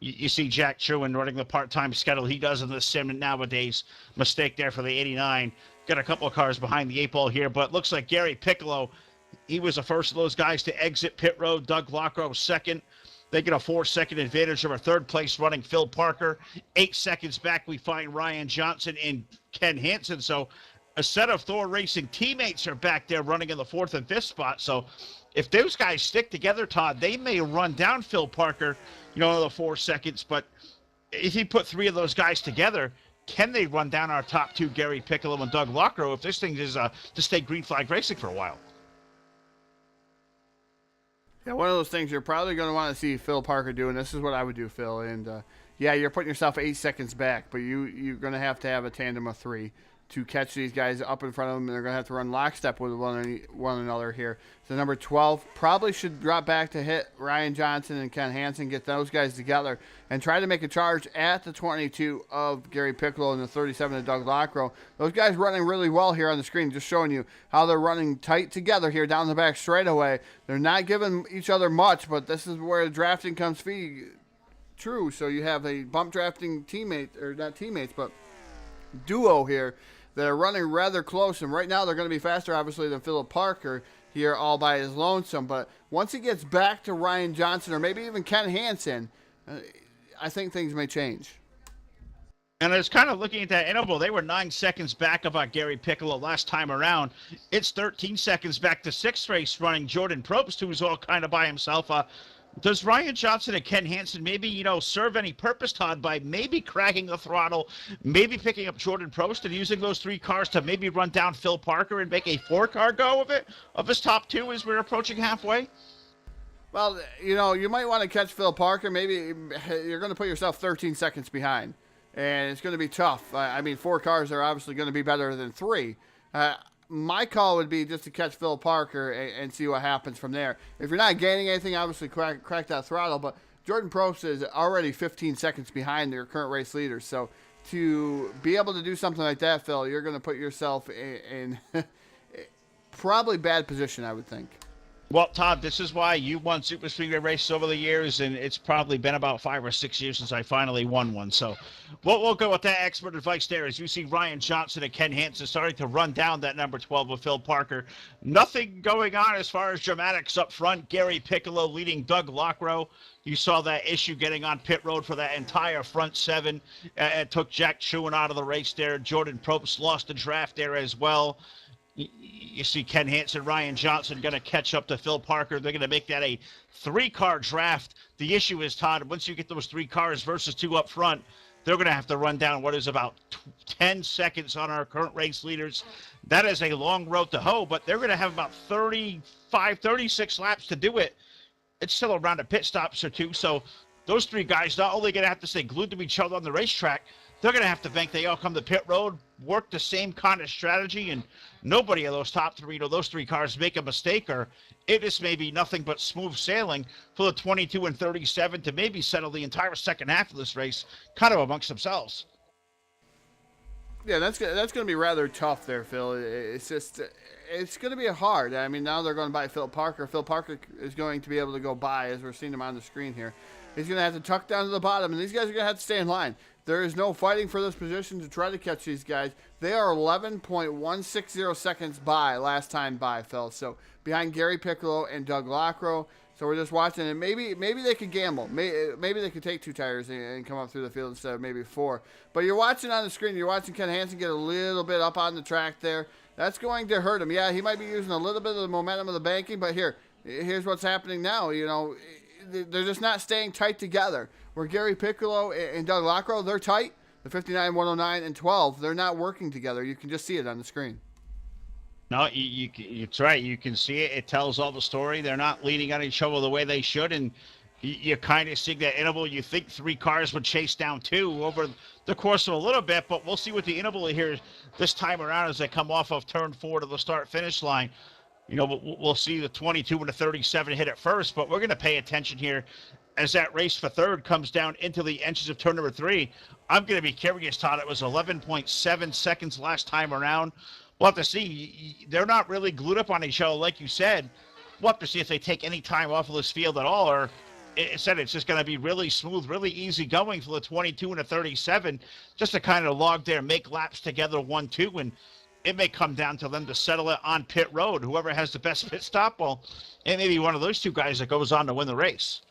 You see Jack Truman running the part-time schedule he does in the sim nowadays. Mistake there for the 89. Got a couple of cars behind the 8 ball here, but looks like Gary Piccolo, he was the first of those guys to exit pit road. Doug Lockrow second. They get a 4-second advantage over third place running Phil Parker. 8 seconds back, we find Ryan Johnson and Ken Hansen. So a set of Thor Racing teammates are back there running in the 4th and 5th spot. So if those guys stick together, Todd, they may run down Phil Parker, the 4 seconds. But if you put 3 of those guys together, can they run down our top 2, Gary Piccolo and Doug Lockrow, if this thing is to stay green flag racing for a while? Yeah, one of those things you're probably going to want to see Phil Parker do, and this is what I would do, Phil. And yeah, you're putting yourself 8 seconds back, but you're going to have a tandem of 3 to catch these guys up in front of them, and they're going to have to run lockstep with one another here. So number 12 probably should drop back to hit Ryan Johnson and Ken Hansen, get those guys together, and try to make a charge at the 22 of Gary Piccolo and the 37 of Doug Lockrow. Those guys running really well here on the screen, just showing you how they're running tight together here down the back straightaway. They're not giving each other much, but this is where the drafting comes true. So you have a bump drafting teammate, or not teammates, but duo here that are running rather close, and right now they're going to be faster, obviously, than Philip Parker here all by his lonesome. But once he gets back to Ryan Johnson or maybe even Ken Hansen, I think things may change. And I was kind of looking at that interval. They were 9 seconds back of Gary Piccolo last time around. It's 13 seconds back to 6th race running Jordan Probst, who's all kind of by himself. Does Ryan Johnson and Ken Hansen maybe, serve any purpose, Todd, by maybe cracking the throttle, maybe picking up Jordan Probst and using those 3 cars to maybe run down Phil Parker and make a 4-car go of his top 2 as we're approaching halfway? Well, you might want to catch Phil Parker. Maybe you're going to put yourself 13 seconds behind, and it's going to be tough. 4 cars are obviously going to be better than 3. My call would be just to catch Phil Parker and see what happens from there. If you're not gaining anything, obviously crack that throttle. But Jordan Probst is already 15 seconds behind their current race leaders. So to be able to do something like that, Phil, you're going to put yourself in probably bad position, I would think. Well, Todd, this is why you won Super Speedway races over the years, and it's probably been about 5 or 6 years since I finally won one. So we'll go with that expert advice there as you see Ryan Johnson and Ken Hansen starting to run down that number 12 of Phil Parker. Nothing going on as far as dramatics up front. Gary Piccolo leading Doug Lockrow. You saw that issue getting on pit road for that entire front 7. It took Jack Truman out of the race there. Jordan Probst lost the draft there as well. You see Ken Hansen, Ryan Johnson going to catch up to Phil Parker. They're going to make that a 3-car draft. The issue is, Todd, once you get those 3 cars versus 2 up front, they're going to have to run down what is about 10 seconds on our current race leaders. That is a long road to hoe, but they're going to have about 36 laps to do it. It's still a round of pit stops or 2, so those 3 guys not only going to have to stay glued to each other on the racetrack, they're going to have to think they all come to pit road, work the same kind of strategy, and nobody of those top 3, those 3 cars make a mistake, or it just may be nothing but smooth sailing for the 22 and 37 to maybe settle the entire second half of this race kind of amongst themselves. Yeah, that's going to be rather tough there, Phil. It's going to be hard. Now they're going to buy Phil Parker. Phil Parker is going to be able to go by, as we're seeing him on the screen here. He's going to have to tuck down to the bottom, and these guys are going to have to stay in line. There is no fighting for this position to try to catch these guys. They are 11.160 seconds by last time by, Phil. So behind Gary Piccolo and Doug Lockrow. So we're just watching, and maybe they could gamble. Maybe they could take 2 tires and come up through the field instead of maybe 4. But you're watching on the screen. You're watching Ken Hansen get a little bit up on the track there. That's going to hurt him. Yeah, he might be using a little bit of the momentum of the banking, but here's what's happening now. They're just not staying tight together. Where Gary Piccolo and Doug Lockrow, they're tight. The 59, 109, and 12, they're not working together. You can just see it on the screen. No, it's right. You can see it. It tells all the story. They're not leaning on each other the way they should, and you kind of see that interval. You think 3 cars would chase down 2 over the course of a little bit, but we'll see what the interval here this time around as they come off of turn 4 to the start-finish line. We'll see the 22 and the 37 hit at first, but we're going to pay attention here as that race for third comes down into the inches of turn number 3. I'm going to be curious, Todd. It was 11.7 seconds last time around. We'll have to see. They're not really glued up on each other, like you said. We'll have to see if they take any time off of this field at all, or it said it's just going to be really smooth, really easy going for the 22 and the 37, just to kind of log there, make laps together 1-2, and it may come down to them to settle it on pit road. Whoever has the best pit stop, well, it may be one of those two guys that goes on to win the race.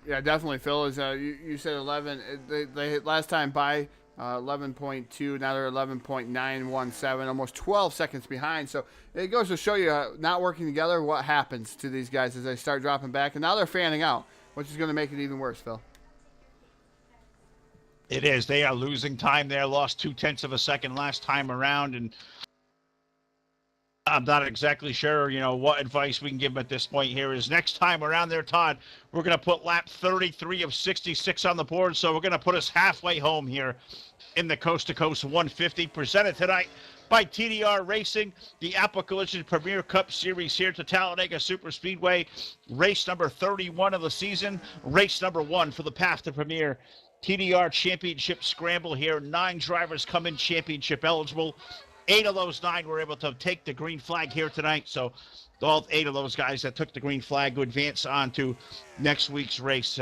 Yeah, definitely, Phil. Is you said 11? They last time by 11.2. Now they're 11.917, almost 12 seconds behind. So it goes to show you not working together, what happens to these guys as they start dropping back, and now they're fanning out, which is going to make it even worse, Phil. It is. They are losing time there. Lost 0.2 of a second last time around, and I'm not exactly sure, what advice we can give them at this point here is next time around there, Todd, we're going to put lap 33 of 66 on the board. So we're going to put us halfway home here in the Coast to Coast 150, presented tonight by TDR Racing, the Apple Collision Premier Cup Series here to Talladega Superspeedway. Race number 31 of the season, race number 1 for the Path to Premier TDR Championship Scramble here. 9 drivers come in championship eligible. 8 of those 9 were able to take the green flag here tonight. So all 8 of those guys that took the green flag will advance on to next week's race.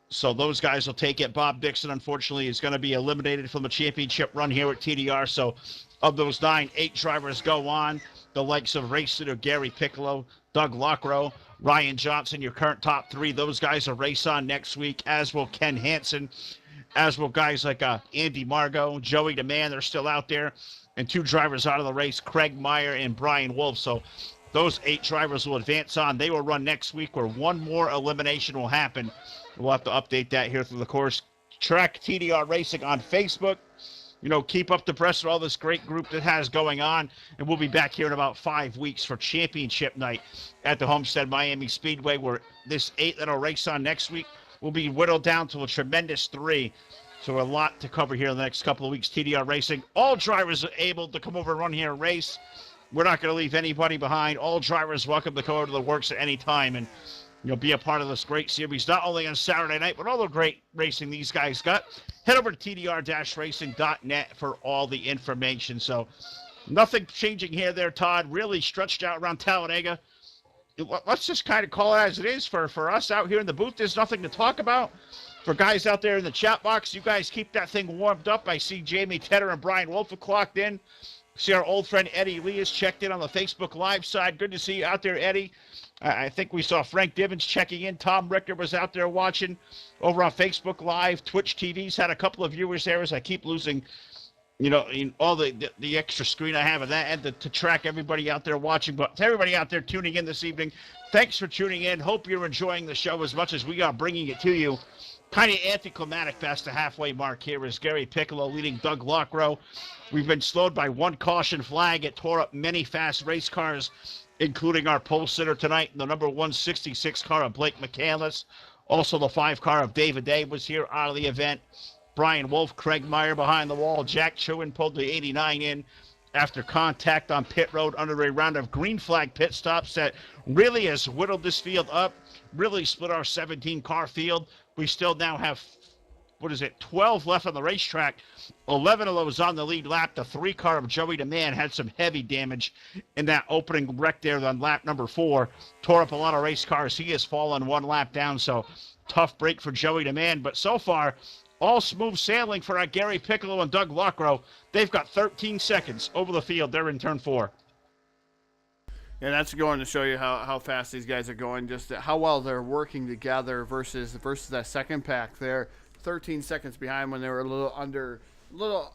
So those guys will take it. Bob Dixon, unfortunately, is going to be eliminated from the championship run here at TDR. So of those 9, 8 drivers go on. The likes of race leader Gary Piccolo, Doug Lockrow, Ryan Johnson, your current top 3. Those guys will race on next week, as will Ken Hansen, as will guys like Andy Margot, Joey DeMann. They're still out there. And 2 drivers out of the race, Craig Meyer and Brian Wolf. So those 8 drivers will advance on. They will run next week, where 1 more elimination will happen. We'll have to update that here through the course. Track TDR Racing on Facebook. Keep up the press with all this great group that has going on. And we'll be back here in about 5 weeks for championship night at the Homestead Miami Speedway, where this 8 that'll race on next week will be whittled down to a tremendous 3. So a lot to cover here in the next couple of weeks. TDR Racing, all drivers are able to come over and run here and race. We're not going to leave anybody behind. All drivers welcome to come over to the works at any time and be a part of this great series, not only on Saturday night, but all the great racing these guys got. Head over to tdr-racing.net for all the information. So nothing changing here there, Todd. Really stretched out around Talladega. Let's just kind of call it as it is for us out here in the booth. There's nothing to talk about. For guys out there in the chat box, you guys keep that thing warmed up. I see Jamie Tedder and Brian Wolf have clocked in. See our old friend Eddie Lee has checked in on the Facebook Live side. Good to see you out there, Eddie. I think we saw Frank Divens checking in. Tom Richter was out there watching over on Facebook Live. Twitch TV's had a couple of viewers there as I keep losing, in all the extra screen I have of that and to track everybody out there watching. But to everybody out there tuning in this evening, thanks for tuning in. Hope you're enjoying the show as much as we are bringing it to you. Kind of anticlimactic past the halfway mark here is Gary Piccolo leading Doug Lockrow. We've been slowed by 1 caution flag. It tore up many fast race cars, including our pole sitter tonight, the number 166 car of Blake McCandless. Also the 5 car of David Day was here out of the event. Brian Wolf, Craig Meyer behind the wall. Jack Chewin pulled the 89 in after contact on pit road under a round of green flag pit stops that really has whittled this field up, really split our 17-car field. We still now have, 12 left on the racetrack. 11 of those on the lead lap. The 3 car of Joey DeMann had some heavy damage in that opening wreck there on lap number 4. Tore up a lot of race cars. He has fallen 1 lap down, so tough break for Joey DeMann. But so far, all smooth sailing for Gary Piccolo and Doug Lockrow. They've got 13 seconds over the field. They're in turn 4. Yeah, that's going to show you how fast these guys are going, just how well they're working together versus that second pack there. 13 seconds behind when they were a little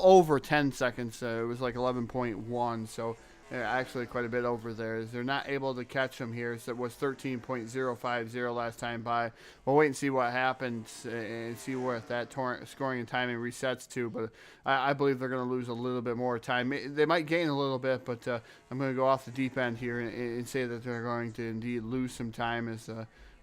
over 10 seconds. It was like 11.1, so actually quite a bit over there. They're not able to catch them here. So it was 13.050 last time by. We'll wait and see what happens and see where that scoring and timing resets to. But I believe they're going to lose a little bit more time. They might gain a little bit, but I'm going to go off the deep end here and say that they're going to indeed lose some time. As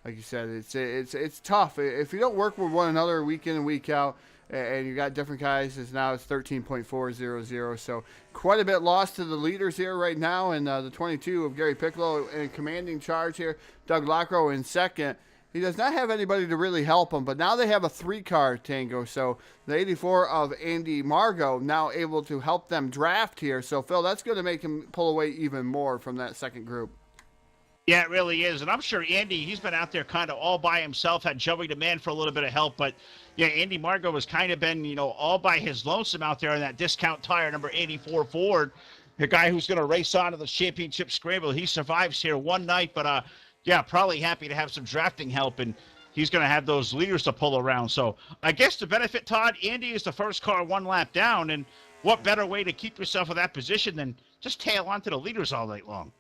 like you said, it's tough if you don't work with one another week in and week out. And you got different guys. Now it's 13.400. So quite a bit lost to the leaders here right now. And the 22 of Gary Piccolo in commanding charge here. Doug Lockrow in second. He does not have anybody to really help him. But now they have a 3-car tango. So the 84 of Andy Margot now able to help them draft here. So, Phil, that's going to make him pull away even more from that second group. Yeah, it really is. And I'm sure Andy, he's been out there kind of all by himself, had Joey DeMann for a little bit of help. But yeah, Andy Margot has kind of been, all by his lonesome out there in that discount tire number 84 Ford. The guy who's going to race on to the championship scramble. He survives here one night, but yeah, probably happy to have some drafting help. And he's going to have those leaders to pull around. So I guess the benefit, Todd, Andy is the first car one lap down. And what better way to keep yourself in that position than just tail onto the leaders all night long?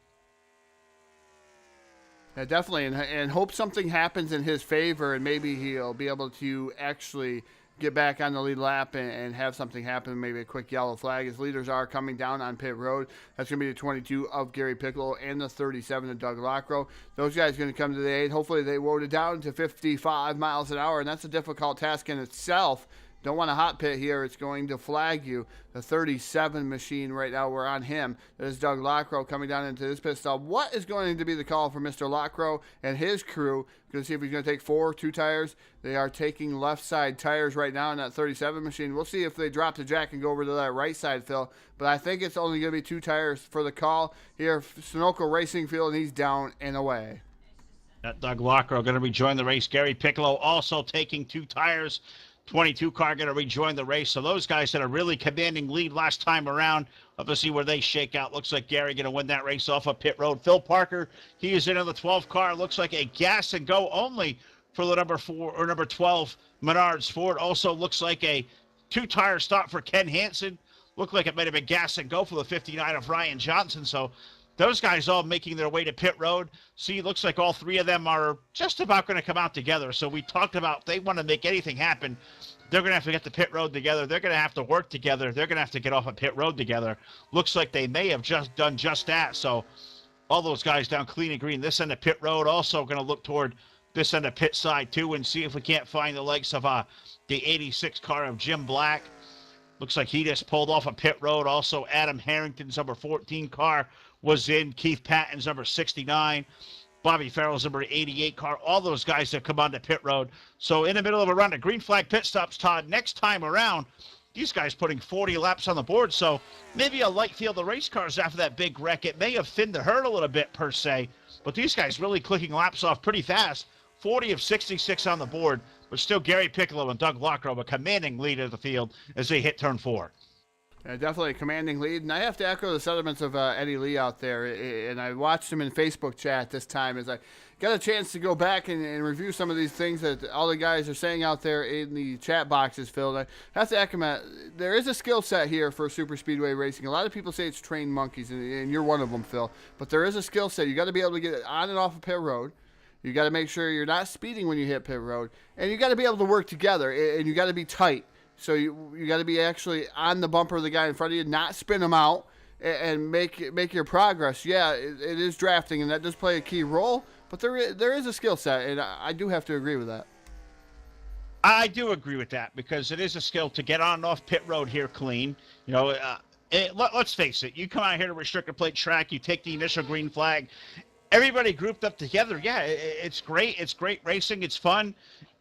Yeah, definitely, and hope something happens in his favor, and maybe he'll be able to actually get back on the lead lap and have something happen, maybe a quick yellow flag. His leaders are coming down on pit road. That's going to be the 22 of Gary Piccolo and the 37 of Doug Lockrow. Those guys are going to come to the aid. Hopefully they wrote it down to 55 miles an hour, and that's a difficult task in itself. Don't want a hot pit here. It's going to flag you. The 37 machine right now, we're on him. There's Doug Lockrow coming down into this pit stop. What is going to be the call for Mr. Lockrow and his crew? Going to see if he's going to take two tires. They are taking left side tires right now in that 37 machine. We'll see if they drop the jack and go over to that right side, Phil. But I think it's only going to be 2 tires for the call here. Sunoco Racing Field, and he's down and away. That Doug Lockrow going to rejoin the race. Gary Piccolo also taking 2 tires. 22 car going to rejoin the race. So those guys had a really commanding lead last time around. Let's see where they shake out. Looks like Gary going to win that race off of pit road. Phil Parker, he is in on the 12 car. Looks like a gas and go only for the number 12 Menards Ford. Also looks like a 2-tire stop for Ken Hansen. Looked like it might have been gas and go for the 59 of Ryan Johnson. So those guys all making their way to pit road. See, looks like all 3 of them are just about going to come out together. So we talked about they want to make anything happen. They're going to have to get to pit road together. They're going to have to work together. They're going to have to get off of pit road together. Looks like they may have just done just that. So all those guys down clean and green. This end of pit road also going to look toward this end of pit side too and see if we can't find the legs of the 86 car of Jim Black. Looks like he just pulled off a pit road. Also, Adam Harrington's number 14 car was in. Keith Patton's number 69. Bobby Farrell's number 88 car. All those guys have come onto pit road. So in the middle of a run, a green flag pit stops, Todd. Next time around, these guys putting 40 laps on the board. So maybe a light field of race cars after that big wreck. It may have thinned the herd a little bit per se. But these guys really clicking laps off pretty fast. 40 of 66 on the board. But still Gary Piccolo and Doug Lockrow a commanding lead of the field as they hit turn 4. Definitely a commanding lead. And I have to echo the sentiments of Eddie Lee out there. And I watched him in Facebook chat this time as I got a chance to go back and review some of these things that all the guys are saying out there in the chat boxes, Phil. And I have to echo that there is a skill set here for super speedway racing. A lot of people say it's trained monkeys, and you're one of them, Phil. But there is a skill set. You got to be able to get on and off of pit road. You got to make sure you're not speeding when you hit pit road. And you got to be able to work together, and you got to be tight. So you got to be actually on the bumper of the guy in front of you, not spin him out, and make your progress. Yeah, it is drafting, and that does play a key role, but there is a skill set, and I do have to agree with that. I do agree with that because it is a skill to get on and off pit road here clean. Let's face it. You come out here to restricted plate track, you take the initial green flag, everybody grouped up together. Yeah, it's great. It's great racing. It's fun.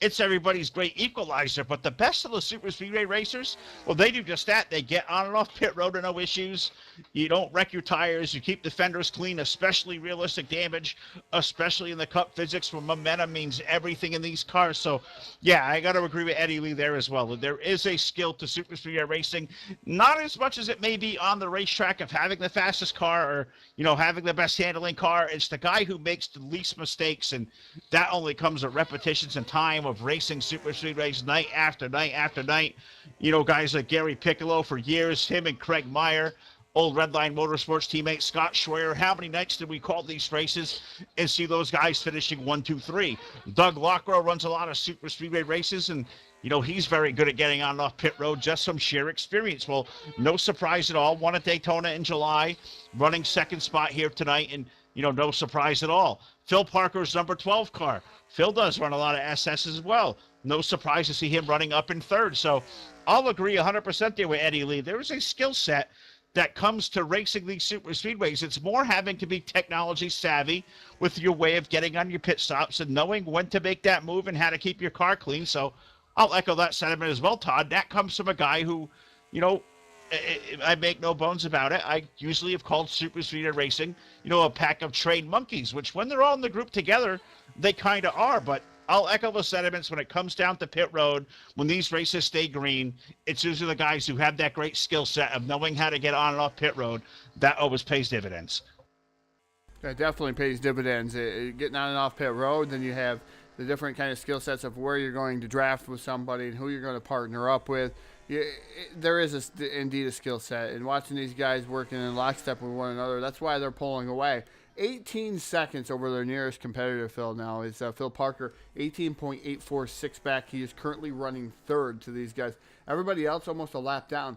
It's everybody's great equalizer. But the best of the super speedway racers, well, they do just that. They get on and off pit road with no issues. You don't wreck your tires. You keep the fenders clean, especially realistic damage, especially in the cup physics where momentum means everything in these cars. So, yeah, I got to agree with Eddie Lee there as well. There is a skill to super speedway racing, not as much as it may be on the racetrack of having the fastest car or, having the best handling car. It's the guy who makes the least mistakes, and that only comes with repetitions and time of racing super speedways night after night after night. Guys like Gary Piccolo for years, him and Craig Meyer, old Redline Motorsports teammate Scott Schwer. How many nights did we call these races and see those guys finishing 1, 2, 3? Doug Lockrow runs a lot of super speedway races, and he's very good at getting on and off pit road just from sheer experience. Well, no surprise at all. Won at Daytona in July, running second spot here tonight, and no surprise at all. Phil Parker's number 12 car. Phil does run a lot of SS as well. No surprise to see him running up in third. So I'll agree 100% there with Eddie Lee. There is a skill set that comes to racing these super speedways. It's more having to be technology savvy with your way of getting on your pit stops and knowing when to make that move and how to keep your car clean. So I'll echo that sentiment as well, Todd. That comes from a guy who, I make no bones about it. I usually have called super speedway racing, a pack of trained monkeys, which when they're all in the group together, they kind of are. But I'll echo the sentiments when it comes down to pit road. When these races stay green, it's usually the guys who have that great skill set of knowing how to get on and off pit road that always pays dividends. That definitely pays dividends. Getting on and off pit road, then you have the different kind of skill sets of where you're going to draft with somebody and who you're going to partner up with. There is indeed a skill set, and watching these guys working in lockstep with one another, that's why they're pulling away. 18 seconds over their nearest competitor, Phil, now is Phil Parker, 18.846 back. He is currently running third to these guys. Everybody else almost a lap down.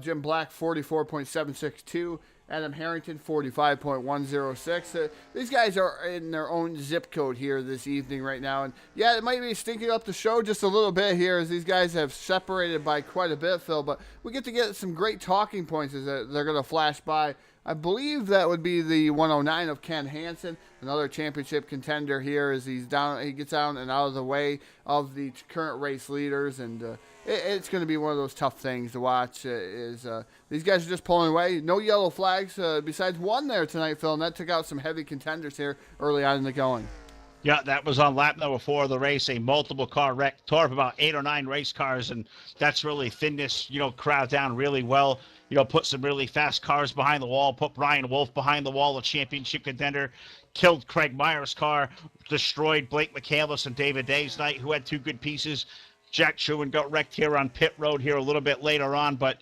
Jim Black, 44.762. Adam Harrington, 45.106. These guys are in their own zip code here this evening right now. And, yeah, it might be stinking up the show just a little bit here as these guys have separated by quite a bit, Phil. But we get some great talking points as they're going to flash by. I believe that would be the 109 of Ken Hansen, another championship contender here as he gets down and out of the way of the current race leaders. And it's going to be one of those tough things to watch. These guys are just pulling away. No yellow flags besides one there tonight, Phil, and that took out some heavy contenders here early on in the going. Yeah, that was on lap number 4 of the race, a multiple car wreck, tore up about 8 or 9 race cars, and that's really thinned this, crowd down really well. Put some really fast cars behind the wall, put Brian Wolf behind the wall, a championship contender, killed Craig Meyer's car, destroyed Blake McCandless and David Day's night, who had 2 good pieces. Jack Truman got wrecked here on pit road here a little bit later on, but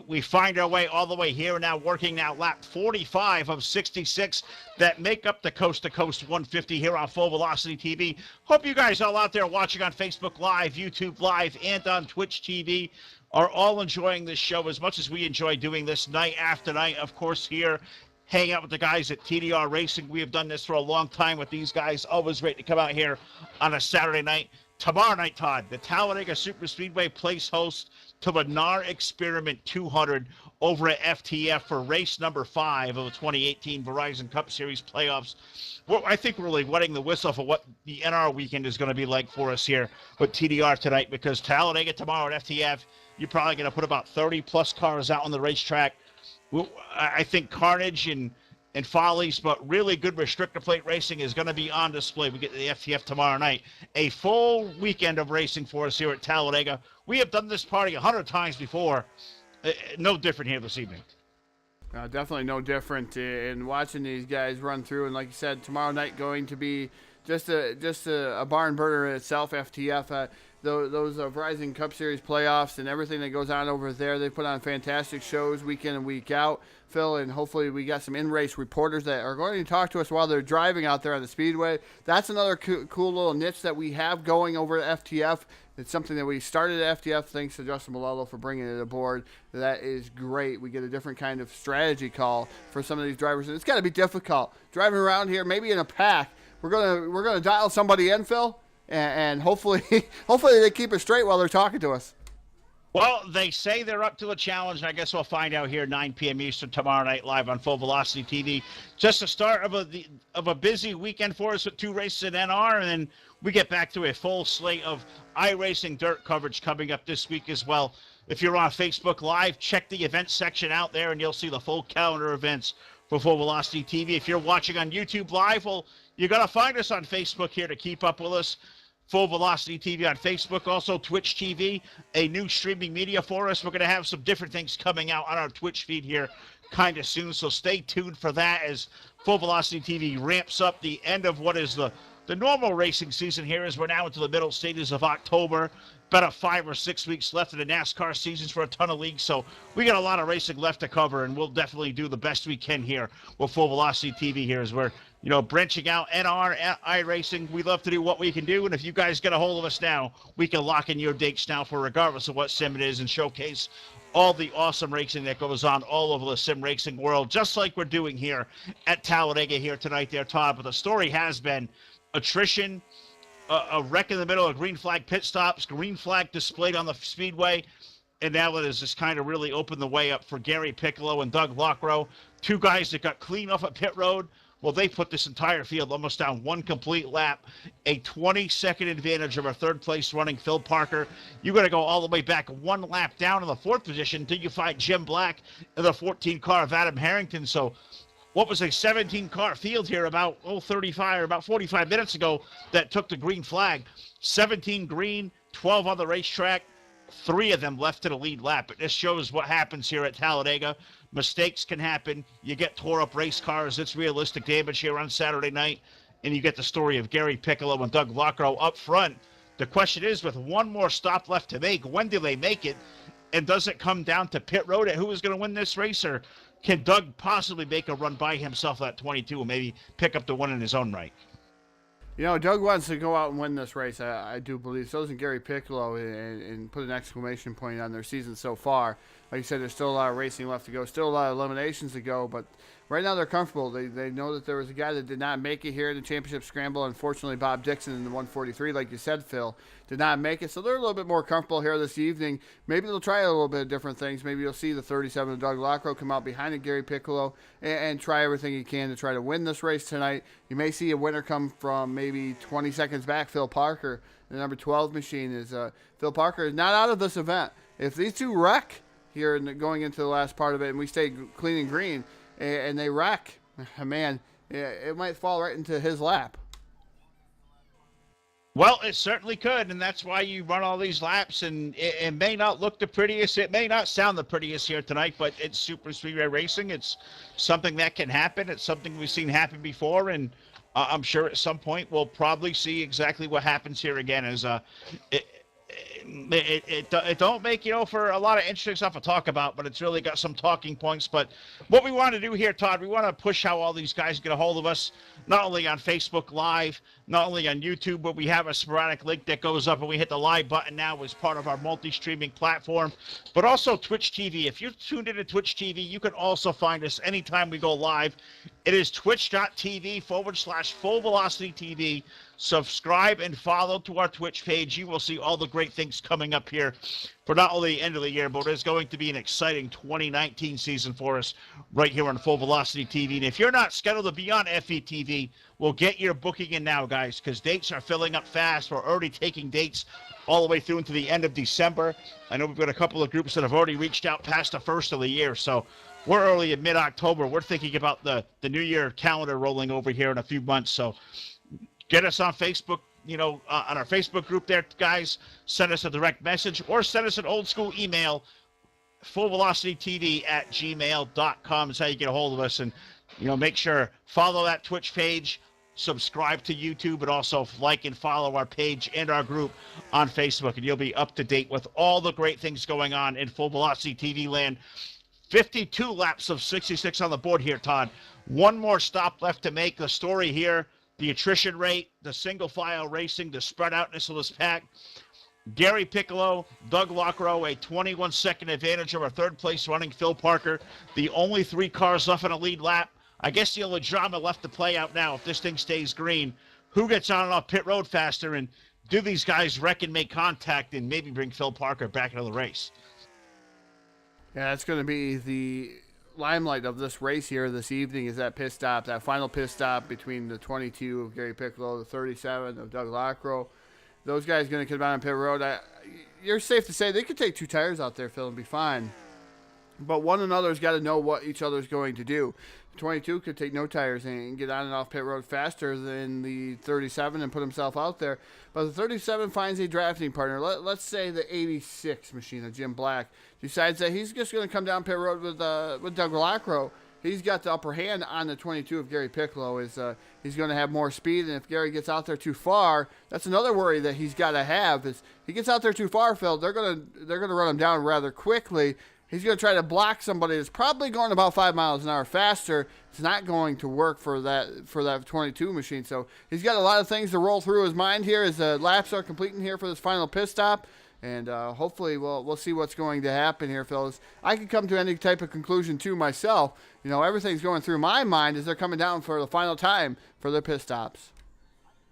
we find our way all the way here now, working now lap 45 of 66 that make up the Coast to Coast 150 here on Full Velocity TV. Hope you guys all out there watching on Facebook Live, YouTube Live, and on Twitch TV are all enjoying this show as much as we enjoy doing this night after night. Of course, here, hang out with the guys at TDR Racing. We have done this for a long time with these guys, always ready to come out here on a Saturday night. Tomorrow night, Todd, the Talladega Superspeedway plays host to the NAR Experiment 200 over at FTF for race number 5 of the 2018 Verizon Cup Series playoffs. Well, I think we're really wetting the whistle for what the NR weekend is going to be like for us here with TDR tonight, because Talladega tomorrow at FTF, you're probably going to put about 30-plus cars out on the racetrack. Well, I think carnage and follies, but really good restrictor plate racing is going to be on display. We get to the FTF tomorrow night. A full weekend of racing for us here at Talladega. We have done this party 100 times before. No different here this evening. Definitely no different in watching these guys run through. And like you said, tomorrow night going to be just a barn burner in itself, FTF. Those Verizon Cup Series playoffs and everything that goes on over there, they put on fantastic shows week in and week out, Phil, and hopefully we got some in-race reporters that are going to talk to us while they're driving out there on the speedway. That's another cool little niche that we have going over at FTF. It's something that we started at FTF, thanks to Justin Malello for bringing it aboard. That is great. We get a different kind of strategy call for some of these drivers, and it's got to be difficult driving around here, maybe in a pack. We're gonna dial somebody in, Phil, and hopefully they keep it straight while they're talking to us. Well, they say they're up to a challenge, and I guess we'll find out here 9 p.m. Eastern tomorrow night live on Full Velocity TV. Just the start of a busy weekend for us with 2 races at NR, and then we get back to a full slate of iRacing dirt coverage coming up this week as well. If you're on Facebook Live, check the events section out there, and you'll see the full calendar of events for Full Velocity TV. If you're watching on YouTube Live, well, you got to find us on Facebook here to keep up with us. Full Velocity TV on Facebook, also Twitch TV, a new streaming media for us. We're going to have some different things coming out on our Twitch feed here kind of soon, so stay tuned for that as Full Velocity TV ramps up the end of what is the normal racing season here, as we're now into the middle stages of October. About 5 or 6 weeks left in the NASCAR seasons for a ton of leagues, so we got a lot of racing left to cover, and we'll definitely do the best we can here with Full Velocity TV here as we're branching out NR, iRacing. We love to do what we can do, and if you guys get a hold of us now, we can lock in your dates now for regardless of what sim it is and showcase all the awesome racing that goes on all over the sim racing world, just like we're doing here at Talladega here tonight there, Todd. But the story has been attrition, a wreck in the middle of green flag pit stops, green flag displayed on the speedway, and now it has just kind of really opened the way up for Gary Piccolo and Doug Lockrow two guys that got clean off at pit road. Well, they put this entire field almost down one complete lap, a 20-second advantage over third-place running Phil Parker. You got to go all the way back one lap down in the fourth position until you find Jim Black in the 14 car of Adam Harrington. So what was a 17-car field here about 45 minutes ago that took the green flag. 17 green, 12 on the racetrack, 3 of them left to the lead lap. It just shows what happens here at Talladega. Mistakes can happen. You get tore up race cars. It's realistic damage here on Saturday night. And you get the story of Gary Piccolo and Doug Lockrow up front. The question is, with one more stop left to make, when do they make it? And does it come down to pit road at who is going to win this race? Or can Doug possibly make a run by himself at 22 and maybe pick up the one in his own right? You know, Doug wants to go out and win this race. I do believe. So does Gary Piccolo, and put an exclamation point on their season so far. Like you said, there's still a lot of racing left to go, still a lot of eliminations to go, but right now they're comfortable. They know that there was a guy that did not make it here in the championship scramble. Unfortunately, Bob Dixon in the 143, like you said, Phil, did not make it. So they're a little bit more comfortable here this evening. Maybe they'll try a little bit of different things. Maybe you'll see the 37 of Doug Lockrow come out behind it, Gary Piccolo, and try everything he can to try to win this race tonight. You may see a winner come from maybe 20 seconds back, Phil Parker. The number 12 machine is Phil Parker is not out of this event. If these two wreck here going into the last part of it, and we stay clean and green, and they wreck, man, it might fall right into his lap. Well, it certainly could, and that's why you run all these laps, and it may not look the prettiest, it may not sound the prettiest here tonight, but it's super speedway racing. It's something that can happen. It's something we've seen happen before, and I'm sure at some point we'll probably see exactly what happens here again. As it don't make, for a lot of interesting stuff to talk about, but it's really got some talking points. But what we want to do here, Todd, we want to push how all these guys get a hold of us, not only on Facebook Live, not only on YouTube, but we have a sporadic link that goes up and we hit the live button now as part of our multi-streaming platform, but also Twitch TV. If you're tuned into Twitch TV, you can also find us anytime we go live. It is twitch.tv/Full Velocity TV. Subscribe and follow to our Twitch page. You will see all the great things coming up here for not only the end of the year, but it's going to be an exciting 2019 season for us right here on Full Velocity TV. And if you're not scheduled to be on FETV, we'll get your booking in now, guys, because dates are filling up fast. We're already taking dates all the way through into the end of December. I know we've got a couple of groups that have already reached out past the first of the year, so we're early in mid-October. We're thinking about the new year calendar rolling over here in a few months, so get us on Facebook, on our Facebook group there, guys. Send us a direct message or send us an old-school email, fullvelocitytv@gmail.com is how you get a hold of us. And, make sure, follow that Twitch page, subscribe to YouTube, and also like and follow our page and our group on Facebook, and you'll be up to date with all the great things going on in Full Velocity TV land. 52 laps of 66 on the board here, Todd. One more stop left to make. The story here, the attrition rate, the single file racing, the spread outness of this pack. Gary Piccolo, Doug Lockrow, a 21-second advantage over third place running Phil Parker. The only 3 cars left in a lead lap. I guess the only drama left to play out now, if this thing stays green, who gets on and off pit road faster, and do these guys wreck and make contact and maybe bring Phil Parker back into the race? Yeah, that's going to be the limelight of this race here this evening, is that pit stop, that final pit stop between the 22 of Gary Piccolo, the 37 of Doug Lockrow. Those guys going to come down on pit road. You're safe to say they could take 2 tires out there, Phil, and be fine. But one another's got to know what each other's going to do. 22 could take no tires and get on and off pit road faster than the 37 and put himself out there. But the 37 finds a drafting partner. Let's say the 86 machine of Jim Black decides that he's just going to come down pit road with Doug Lockrow. He's got the upper hand on the 22 of Gary Piccolo. He's going to have more speed, and if Gary gets out there too far, that's another worry that he's got to have. Is he gets out there too far, Phil, they're going to run him down rather quickly. He's going to try to block somebody that's probably going about 5 miles an hour faster. It's not going to work for that 22 machine. So he's got a lot of things to roll through his mind here as the laps are completing here for this final pit stop. And hopefully we'll see what's going to happen here, fellas. I could come to any type of conclusion too myself. Everything's going through my mind as they're coming down for the final time for their pit stops.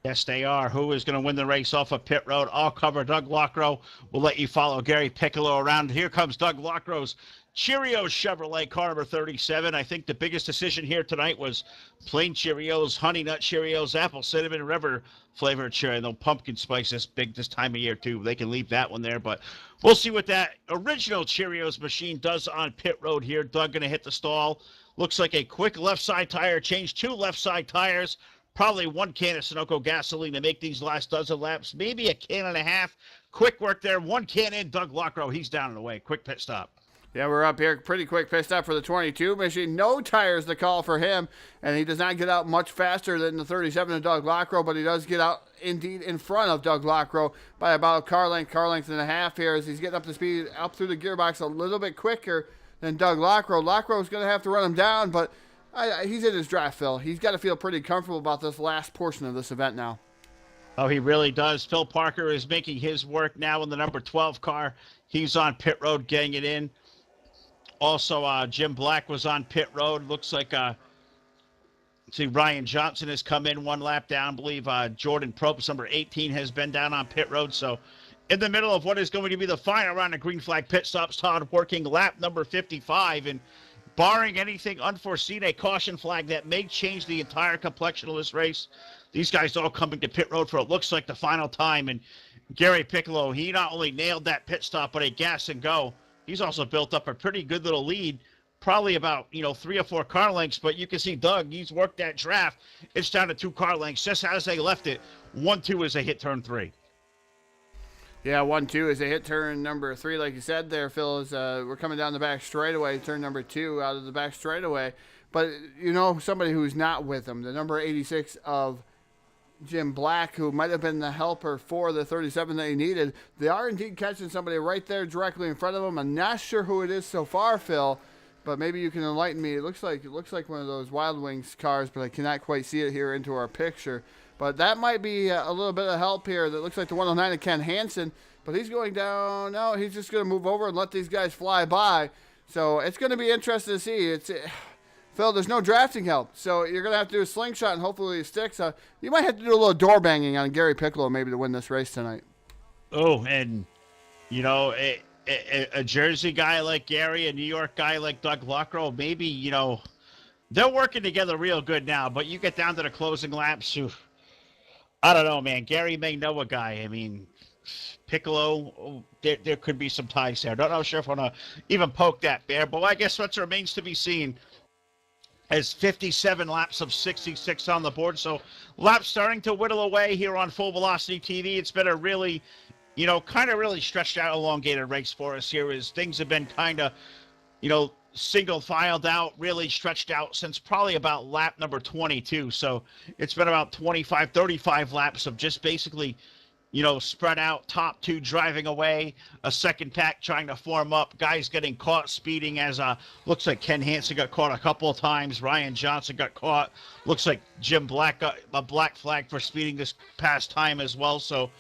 Yes, they are. Who is going to win the race off of pit road? I'll cover Doug Lockrow. We'll let you follow Gary Piccolo around. Here comes Doug Lockrow's Cheerios Chevrolet car number 37. I think the biggest decision here tonight was plain Cheerios, Honey Nut Cheerios, Apple Cinnamon River flavored Cheerios. No pumpkin spice is big this time of year too. They can leave that one there, but we'll see what that original Cheerios machine does on pit road here. Doug going to hit the stall. Looks like a quick left side tire change, 2 left side tires, probably 1 can of Sunoco gasoline to make these last dozen laps, maybe a can and a half. Quick work there, 1 can in. Doug Lockrow, he's down and away. Quick pit stop. Yeah, we're up here. Pretty quick pit stop for the 22 machine. No tires to call for him, and he does not get out much faster than the 37 of Doug Lockrow, but he does get out indeed in front of Doug Lockrow by about a car length and a half here as he's getting up to speed up through the gearbox a little bit quicker than Doug Lockrow. Lockrow's going to have to run him down, but he's in his draft, Phil. He's got to feel pretty comfortable about this last portion of this event now. Oh, he really does. Phil Parker is making his work now in the number 12 car. He's on pit road getting it in. Also, Jim Black was on pit road. Looks like, see, Ryan Johnson has come in 1 lap down. I believe Jordan Probst, number 18, has been down on pit road. So in the middle of what is going to be the final round of green flag pit stops, Todd working lap number 55. And barring anything unforeseen, a caution flag that may change the entire complexion of this race. These guys all coming to pit road for it looks like the final time. And Gary Piccolo, he not only nailed that pit stop, but a gas and go. He's also built up a pretty good little lead, probably about, 3 or 4 car lengths. But you can see Doug, he's worked that draft. It's down to 2 car lengths, just as they left it. 1-2 as they hit turn 3. Yeah, 1-2 as they hit turn number 3. Like you said there, Phil, is we're coming down the back straightaway, turn number 2 out of the back straightaway. But, somebody who's not with him, the number 86 of Jim Black, who might have been the helper for the 37 that he needed. They are indeed catching somebody right there directly in front of him. I'm not sure who it is so far, Phil, but maybe you can enlighten me. It looks like one of those Wild Wings cars, but I cannot quite see it here into our picture. But that might be a little bit of help here. That looks like the 109 of Ken Hansen, but he's going down. No, he's just going to move over and let these guys fly by. So it's going to be interesting to see. Phil, there's no drafting help, so you're going to have to do a slingshot, and hopefully it sticks. You might have to do a little door banging on Gary Piccolo maybe to win this race tonight. Oh, and, a Jersey guy like Gary, a New York guy like Doug Lockrow, maybe, they're working together real good now, but you get down to the closing laps, I don't know, man. Gary may know a guy. I mean, Piccolo, there could be some ties there. Don't know sure if I want to even poke that bear, but I guess what remains to be seen. Has 57 laps of 66 on the board. So laps starting to whittle away here on Full Velocity TV. It's been a really, kind of really stretched out, elongated race for us here as things have been kind of, single filed out, really stretched out since probably about lap number 22. So it's been about 25, 35 laps of just basically, spread out, top 2 driving away, a second pack trying to form up, guys getting caught speeding as looks like Ken Hansen got caught a couple of times, Ryan Johnson got caught, looks like Jim Black got a black flag for speeding this past time as well. So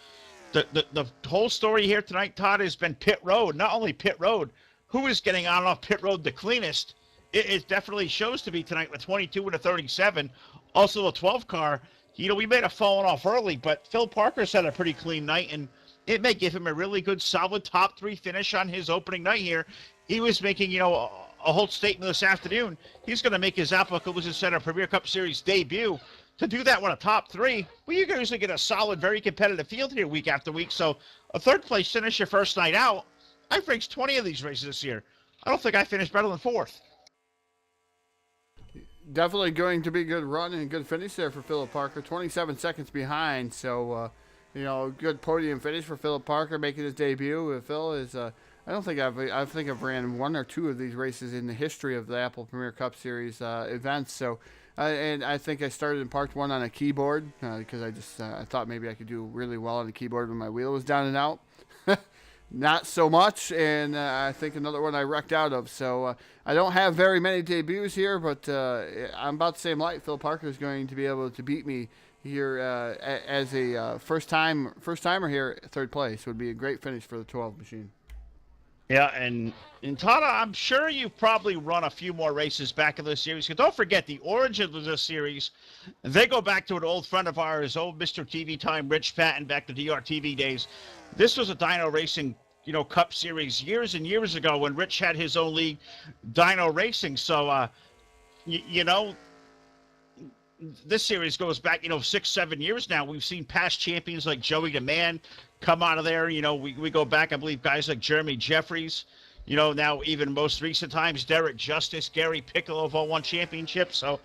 the whole story here tonight, Todd, has been pit road. Not only pit road, who is getting on and off pit road the cleanest? It definitely shows to be tonight with 22 and a 37. Also a 12 car. We may have fallen off early, but Phil Parker's had a pretty clean night, and it may give him a really good, solid top 3 finish on his opening night here. He was making, a whole statement this afternoon. He's going to make his Appalachia Center Premier Cup Series debut. To do that with a top 3, well, you usually get a solid, very competitive field here week after week. So a 3rd place finish your first night out. I've raced 20 of these races this year. I don't think I finished better than 4th. Definitely going to be a good run and a good finish there for Philip Parker. 27 seconds behind, so good podium finish for Philip Parker making his debut. Phil is I think I've ran 1 or 2 of these races in the history of the Apple Premier Cup Series events. So and I think I started in Park 1 on a keyboard because I thought maybe I could do really well on the keyboard when my wheel was down and out. Not so much, and I think another one I wrecked out of. So I don't have very many debuts here, but I'm about the same light. Phil Parker is going to be able to beat me here as a first timer here. 3rd place would be a great finish for the 12 machine. Yeah, and Todd, I'm sure you've probably run a few more races back in this series. Because don't forget, the origin of this series, they go back to an old friend of ours, old Mr. TV Time, Rich Patton, back to DRTV days. This was a dyno racing Cup Series years and years ago when Rich had his own league, Dyno Racing. So, you know, this series goes back, 6, 7 years now. We've seen past champions like Joey DeMann come out of there. We go back, I believe, guys like Jeremy Jeffries. Now even most recent times, Derek Justice, Gary Piccolo have all won championships. So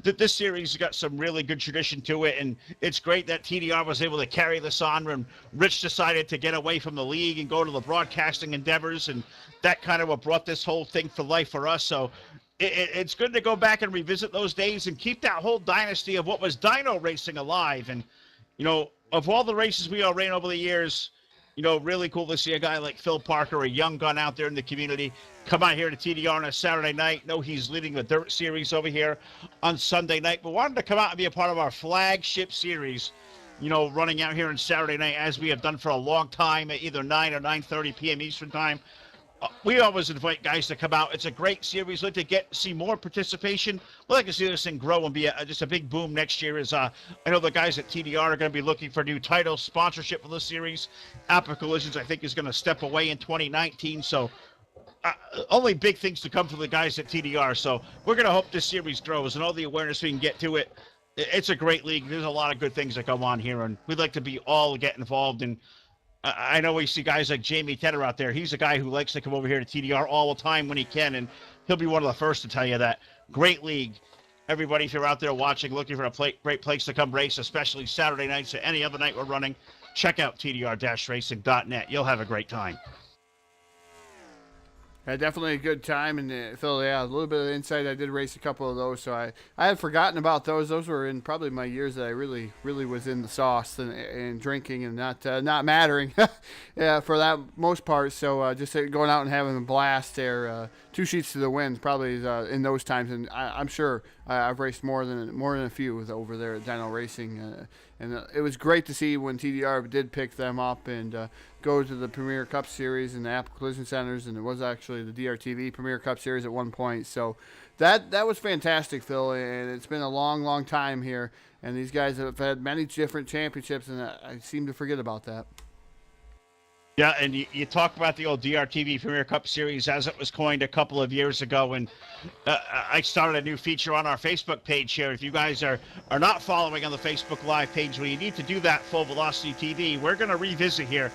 this series has got some really good tradition to it, and it's great that TDR was able to carry this on when Rich decided to get away from the league and go to the broadcasting endeavors, and that kind of what brought this whole thing for life for us. So it's good to go back and revisit those days and keep that whole dynasty of what was dyno racing alive. And, of all the races we all ran over the years, really cool to see a guy like Phil Parker, a young gun out there in the community, come out here to TDR on a Saturday night. Know he's leading the Dirt Series over here on Sunday night, but wanted to come out and be a part of our flagship series, running out here on Saturday night as we have done for a long time at either 9 or 9:30 p.m. Eastern Time. We always invite guys to come out. It's a great series. We'd like to see more participation. We'd like to see this thing grow and be just a big boom next year. I know the guys at TDR are going to be looking for new titles, sponsorship for the series. Apple Collisions, I think, is going to step away in 2019. So only big things to come from the guys at TDR. So we're going to hope this series grows and all the awareness we can get to it. It's a great league. There's a lot of good things that go on here, and we'd like to be all get involved in. I know we see guys like Jamie Tedder out there. He's a guy who likes to come over here to TDR all the time when he can, and he'll be one of the first to tell you that. Great league. Everybody, if you're out there watching, looking for a great place to come race, especially Saturday nights or any other night we're running, check out tdr-racing.net. You'll have a great time. Yeah, definitely a good time, and Phil, yeah, a little bit of insight. I did race a couple of those, so I had forgotten about those. Those were in probably my years that I really was in the sauce and drinking and not mattering, yeah, for that most part. So just going out and having a blast there. 2 sheets to the wind probably in those times, and I'm sure I've raced more than a few over there at Dyno Racing, and it was great to see when TDR did pick them up and go to the Premier Cup Series and the Apple Collision Centers, and it was actually the DRTV Premier Cup Series at one point. So that was fantastic, Phil, and it's been a long time here, and these guys have had many different championships, and I seem to forget about that. Yeah, and you talk about the old DRTV Premier Cup Series as it was coined a couple of years ago, and I started a new feature on our Facebook page here. If you guys are not following on the Facebook Live page, well, you need to do that, Full Velocity TV. We're going to revisit here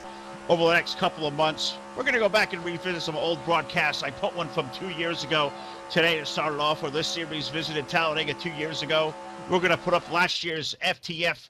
over the next couple of months. We're going to go back and revisit some old broadcasts. I put one from 2 years ago today to start it off, where this series visited Talladega 2 years ago. We're going to put up last year's FTF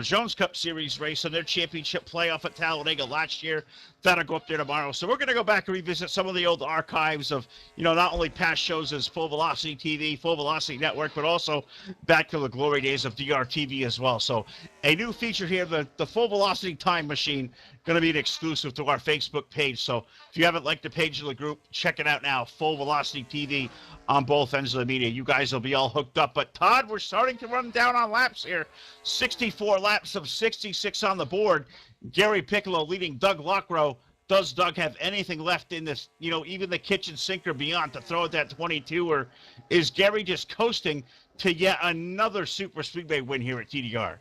Jones Cup Series race and their championship playoff at Talladega last year. That'll go up there tomorrow. So we're going to go back and revisit some of the old archives of, not only past shows as Full Velocity TV, Full Velocity Network, but also back to the glory days of DRTV as well. So a new feature here, the Full Velocity Time Machine, going to be an exclusive to our Facebook page. So if you haven't liked the page of the group, check it out now, Full Velocity TV on both ends of the media. You guys will be all hooked up. But Todd, we're starting to run down on laps here. 64 laps of 66 on the board. Gary Piccolo leading Doug Lockrow. Does Doug have anything left in this, even the kitchen sink or beyond to throw at that 22? Or is Gary just coasting to yet another super speedway win here at TDR?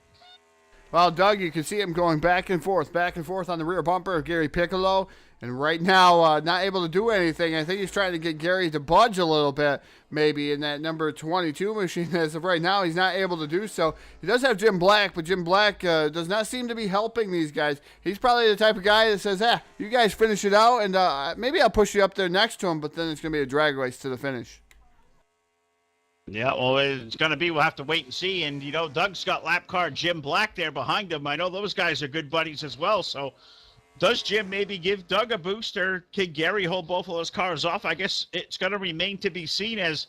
Well, Doug, you can see him going back and forth on the rear bumper of Gary Piccolo. And right now, not able to do anything. I think he's trying to get Gary to budge a little bit, maybe, in that number 22 machine. As of right now, he's not able to do so. He does have Jim Black, but Jim Black does not seem to be helping these guys. He's probably the type of guy that says, you guys finish it out, and maybe I'll push you up there next to him, but then it's going to be a drag race to the finish. Yeah, well, it's going to be, we'll have to wait and see. And, Doug's got lap car Jim Black there behind him. I know those guys are good buddies as well, so does Jim maybe give Doug a boost, or can Gary hold both of those cars off? I guess it's going to remain to be seen as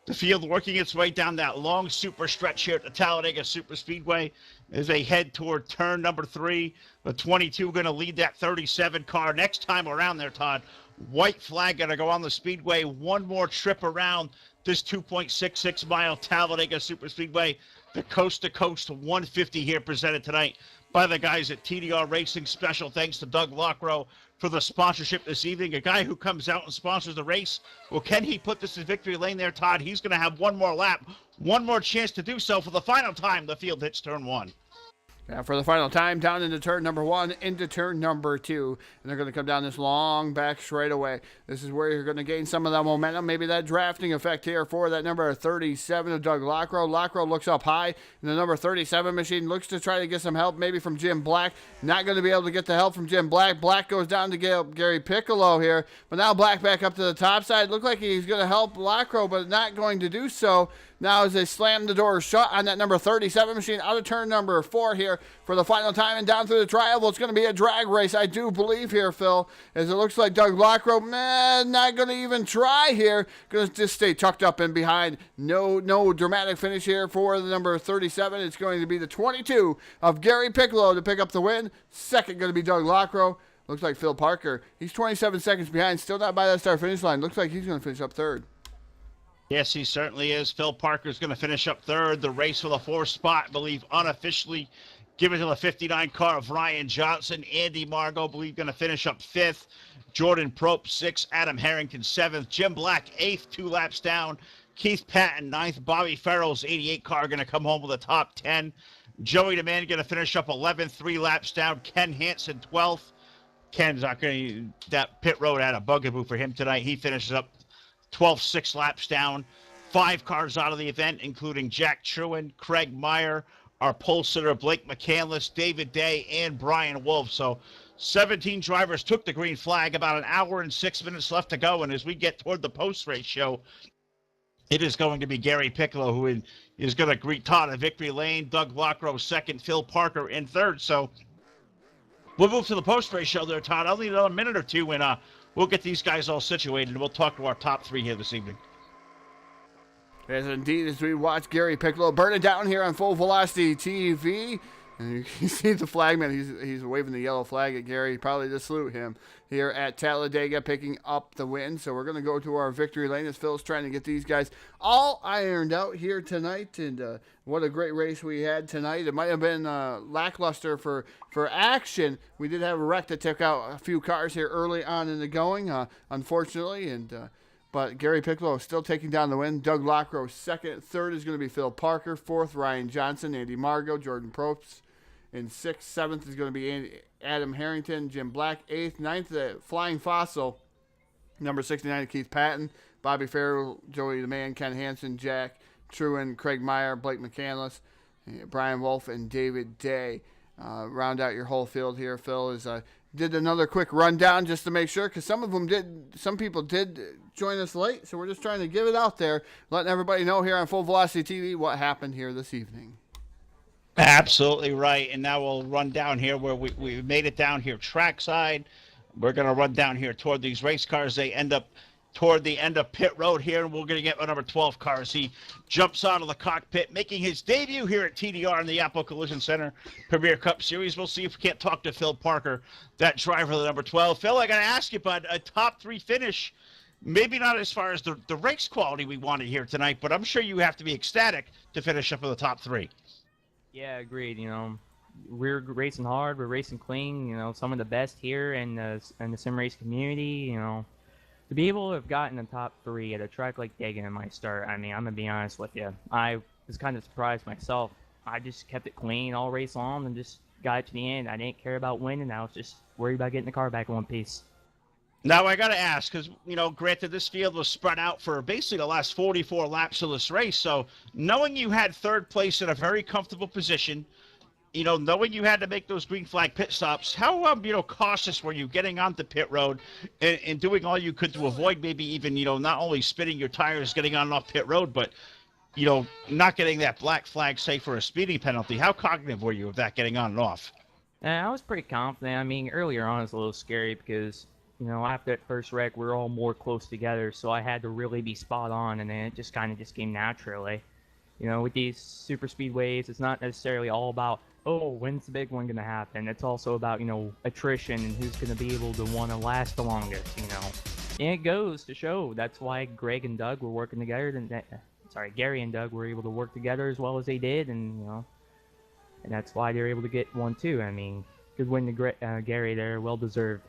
the field working its way down that long super stretch here at the Talladega Super Speedway as they head toward turn number 3. The 22 going to lead that 37 car next time around there, Todd. White flag going to go on the speedway. One more trip around this 2.66 mile Talladega Super Speedway. The coast-to-coast 150 here presented tonight by the guys at TDR Racing. Special thanks to Doug Lockrow for the sponsorship this evening. A guy who comes out and sponsors the race. Well, can he put this in victory lane there, Todd? He's going to have one more lap, one more chance to do so for the final time the field hits turn 1. For the final time, down into turn number 1, into turn number 2. And they're going to come down this long back straightaway. This is where you're going to gain some of that momentum, maybe that drafting effect here for that number 37 of Doug Lockrow. Lockrow looks up high, and the number 37 machine looks to try to get some help, maybe from Jim Black. Not going to be able to get the help from Jim Black. Black goes down to Gary Piccolo here, but now Black back up to the top side. Looked like he's going to help Lockrow, but not going to do so. Now as they slam the door shut on that number 37 machine out of turn number 4 here for the final time and down through the tri-oval. It's going to be a drag race, I do believe here, Phil, as it looks like Doug Lockrow, not going to even try here. Going to just stay tucked up and behind. No dramatic finish here for the number 37. It's going to be the 22 of Gary Piccolo to pick up the win. Second going to be Doug Lockrow. Looks like Phil Parker. He's 27 seconds behind, still not by that start-finish line. Looks like he's going to finish up third. Yes, he certainly is. Phil Parker's going to finish up third. The race for the 4th spot, I believe, unofficially given to the 59 car of Ryan Johnson. Andy Margot, I believe, going to finish up 5th. Jordan Prope, 6th. Adam Harrington, 7th. Jim Black, 8th, 2 laps down. Keith Patton, 9th. Bobby Farrell's 88 car going to come home with a top 10. Joey DeMann going to finish up 11th, 3 laps down. Ken Hansen, 12th. Ken's not going to, that pit road had a bugaboo for him tonight. He finishes up 12th, 6 laps down. 5 cars out of the event, including Jack Truin, Craig Meyer, our pole sitter Blake McCandless, David Day, and Brian Wolf. So 17 drivers took the green flag. About an hour and 6 minutes left to go. And as we get toward the post-race show, it is going to be Gary Piccolo who is going to greet Todd at victory lane. Doug Lockrow second, Phil Parker in third. So we'll move to the post-race show there, Todd. I'll need another minute or two, and we'll get these guys all situated, and we'll talk to our top 3 here this evening. Yes, indeed, as we watch Gary Piccolo burn it down here on Full Velocity TV. And you can see the flagman. He's waving the yellow flag at Gary, probably to salute him here at Talladega, picking up the win. So we're going to go to our victory lane as Phil's trying to get these guys all ironed out here tonight. And what a great race we had tonight. It might have been lackluster for action. We did have a wreck that took out a few cars here early on in the going, unfortunately. But Gary Piccolo is still taking down the win. Doug Lockrow second. Third is going to be Phil Parker. Fourth, Ryan Johnson, Andy Margot, Jordan Probst. In 6th, 7th is going to be Adam Harrington, Jim Black. 8th, 9th, the Flying Fossil, number 69, Keith Patton, Bobby Farrell, Joey DeMann, Ken Hansen, Jack Truin, Craig Meyer, Blake McCandless, Brian Wolf, and David Day. Round out your whole field here. Phil did another quick rundown just to make sure, because some people did join us late, so we're just trying to give it out there, letting everybody know here on Full Velocity TV what happened here this evening. Absolutely right. And now we'll run down here where we made it down here trackside. We're going to run down here toward these race cars. They end up toward the end of pit road here, and we're going to get number 12 car as he jumps out of the cockpit, making his debut here at TDR in the Apple Collision Center Premier Cup Series. We'll see if we can't talk to Phil Parker, that driver of the number 12. Phil, I got to ask you, bud, a top 3 finish, maybe not as far as the race quality we wanted here tonight, but I'm sure you have to be ecstatic to finish up in the top 3. Yeah, agreed. We're racing hard. We're racing clean. Some of the best here in the sim race community. To be able to have gotten the top 3 at a track like Dega in my start, I mean, I'm gonna be honest with you. I was kind of surprised myself. I just kept it clean all race long and just got it to the end. I didn't care about winning. I was just worried about getting the car back in one piece. Now, I got to ask, because, granted, this field was spread out for basically the last 44 laps of this race. So knowing you had third place in a very comfortable position, knowing you had to make those green flag pit stops, how, cautious were you getting onto pit road and doing all you could to avoid maybe even, not only spinning your tires, getting on and off pit road, but, not getting that black flag, say, for a speeding penalty? How cognitive were you of that getting on and off? I was pretty confident. I mean, earlier on it was a little scary because after that first wreck, we were all more close together, so I had to really be spot on, and then it just kind of came naturally. With these super speedways, it's not necessarily all about, when's the big one going to happen? It's also about, attrition and who's going to be able to want to last the longest, And it goes to show that's why Greg and Doug were working together, Gary and Doug were able to work together as well as they did, and, and that's why they were able to get 1-2. I mean, good win to Gary there, well deserved.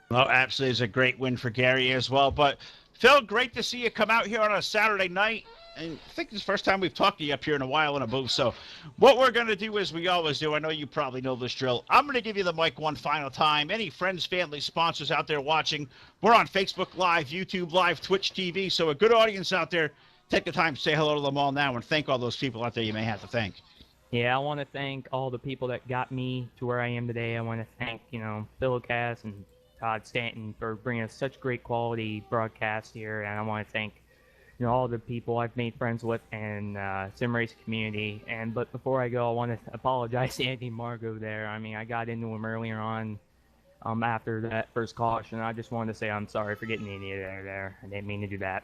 Well, absolutely, it's a great win for Gary as well. But Phil, great to see you come out here on a Saturday night. And I think it's the first time we've talked to you up here in a while in a booth. So what we're going to do is we always do. I know you probably know this drill. I'm going to give you the mic one final time. Any friends, family, sponsors out there watching, we're on Facebook Live, YouTube Live, Twitch TV. So a good audience out there. Take the time to say hello to them all now and thank all those people out there you may have to thank. Yeah, I want to thank all the people that got me to where I am today. I want to thank, Phil Cass and Todd Stanton for bringing us such great quality broadcast here. And I want to thank, all the people I've made friends with and sim race community. But before I go, I want to apologize to Andy Margot there. I mean, I got into him earlier on after that first caution. I just wanted to say I'm sorry for getting any of there. I didn't mean to do that.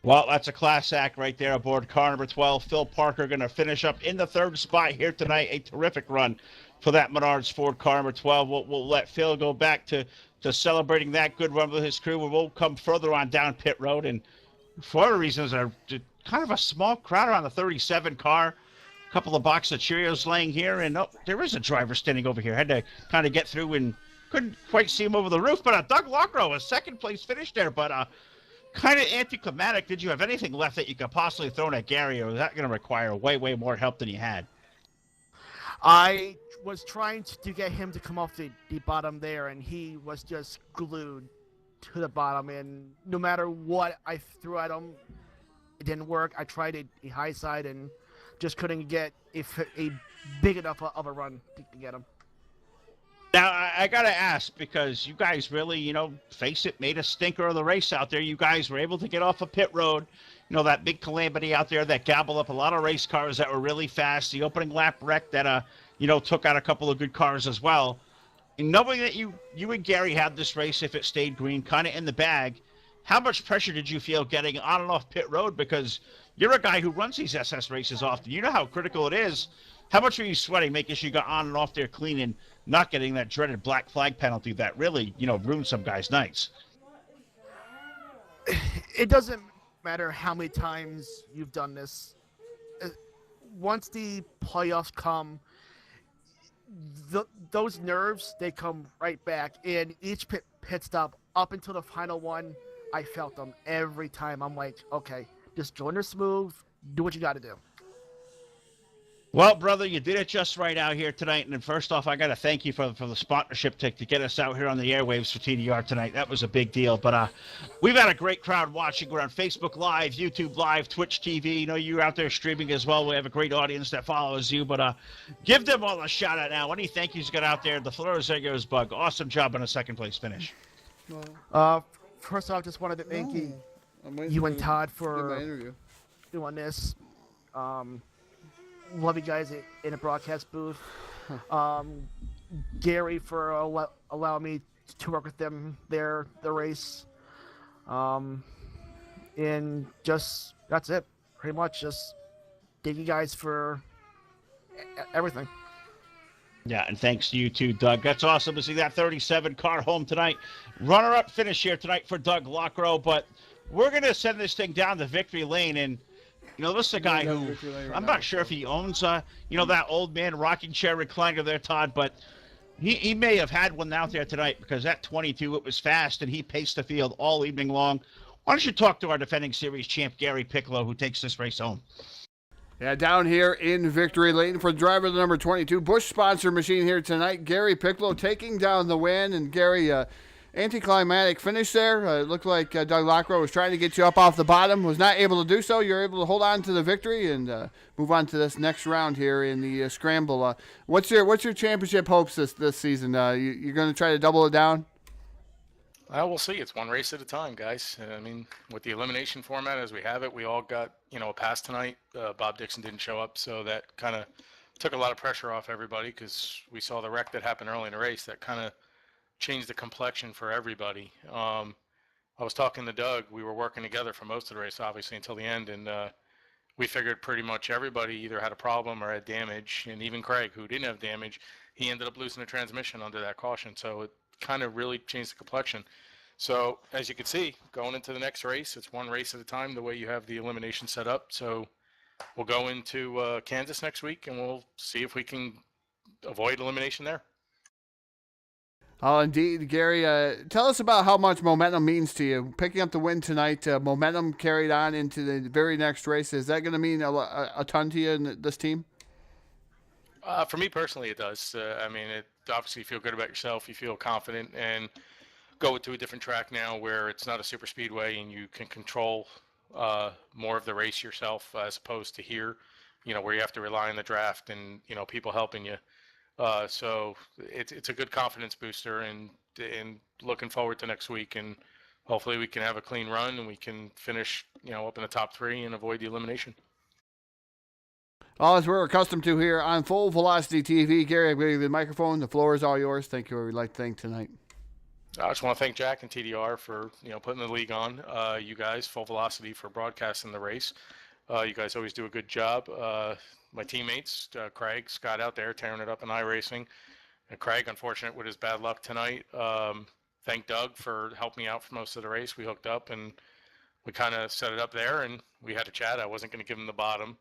Well, that's a class act right there aboard car number 12. Phil Parker going to finish up in the third spot here tonight. A terrific run for that Menards Ford car number 12. We'll let Phil go back to celebrating that good run with his crew. We'll come further on down pit road. And for other reasons, are kind of a small crowd around the 37 car. A couple of boxes of Cheerios laying here. And there is a driver standing over here. Had to kind of get through and couldn't quite see him over the roof. But Doug Lockrow, a second place finish there. But kind of anticlimactic. Did you have anything left that you could possibly throw at Gary, or was that going to require way, way more help than you had? I was trying to get him to come off the bottom there, and he was just glued to the bottom. And no matter what I threw at him, it didn't work. I tried a high side and just couldn't get a big enough of a run to get him. Now, I got to ask, because you guys really, face it, made a stinker of the race out there. You guys were able to get off a pit road, that big calamity out there that gobbled up a lot of race cars that were really fast. The opening lap wreck that, took out a couple of good cars as well. And knowing that you and Gary had this race, if it stayed green, kind of in the bag, how much pressure did you feel getting on and off pit road? Because you're a guy who runs these SS races often. You know how critical it is. How much were you sweating making sure you got on and off there clean and not getting that dreaded black flag penalty that really, ruined some guys' nights? It doesn't matter how many times you've done this. Once the playoffs come, those nerves, they come right back. And each pit stop up until the final one, I felt them every time. I'm like, okay, just join her smooth, do what you got to do. Well, brother, you did it just right out here tonight. And first off, I got to thank you for the sponsorship to get us out here on the airwaves for TDR tonight. That was a big deal. But we've had a great crowd watching. We're on Facebook Live, YouTube Live, Twitch TV. You're out there streaming as well. We have a great audience that follows you. But give them all a shout out now. Any thank yous got out there? The Flores Egos Bug. Awesome job on a second place finish. First off, just wanted to thank you and Todd for doing this. Love you guys in a broadcast booth. Gary for allowing me to work with them the race. And just, that's it. Pretty much just thank you guys for everything. Yeah, and thanks to you too, Doug. That's awesome to see that 37 car home tonight. Runner-up finish here tonight for Doug Lockrow. But we're going to send this thing down the victory lane. And this is a guy who, I'm not sure if he owns, that old man rocking chair recliner there, Todd, but he may have had one out there tonight, because at 22, it was fast, and he paced the field all evening long. Why don't you talk to our defending series champ, Gary Piccolo, who takes this race home? Yeah, down here in victory lane for driver the number 22, Busch sponsor machine here tonight, Gary Piccolo taking down the win. And Gary, anticlimactic finish there. It looked like Doug Lockrow was trying to get you up off the bottom, was not able to do so. You're able to hold on to the victory and move on to this next round here in the scramble. What's your championship hopes this season? You're going to try to double it down? We'll see. It's one race at a time, guys. I mean, with the elimination format as we have it, we all got, a pass tonight. Bob Dixon didn't show up, so that kind of took a lot of pressure off everybody, because we saw the wreck that happened early in the race that kind of changed the complexion for everybody. I was talking to Doug. We were working together for most of the race, obviously, until the end, and we figured pretty much everybody either had a problem or had damage, and even Craig, who didn't have damage, he ended up losing the transmission under that caution, so it kind of really changed the complexion. So, as you can see, going into the next race, it's one race at a time, the way you have the elimination set up. So, we'll go into Kansas next week, and we'll see if we can avoid elimination there. Oh, indeed, Gary. Tell us about how much momentum means to you. Picking up the win tonight, momentum carried on into the very next race. Is that going to mean a ton to you in this team? For me personally, it does. I mean, it obviously you feel good about yourself. You feel confident, and go to a different track now where it's not a super speedway and you can control more of the race yourself as opposed to here, where you have to rely on the draft and people helping you. So it's a good confidence booster, and looking forward to next week, and hopefully we can have a clean run and we can finish up in the top 3 and avoid the elimination. All as we're accustomed to here on Full Velocity TV. Gary, I'm giving you the microphone. The floor is all yours. Thank you. We'd like to thank tonight. I just want to thank Jack and TDR for putting the league on. You guys, Full Velocity, for broadcasting the race. You guys always do a good job. My teammates, Craig, Scott out there tearing it up in iRacing. And Craig, unfortunate with his bad luck tonight. Thank Doug for helping me out for most of the race. We hooked up and we kind of set it up there and we had a chat. I wasn't going to give him the bottom.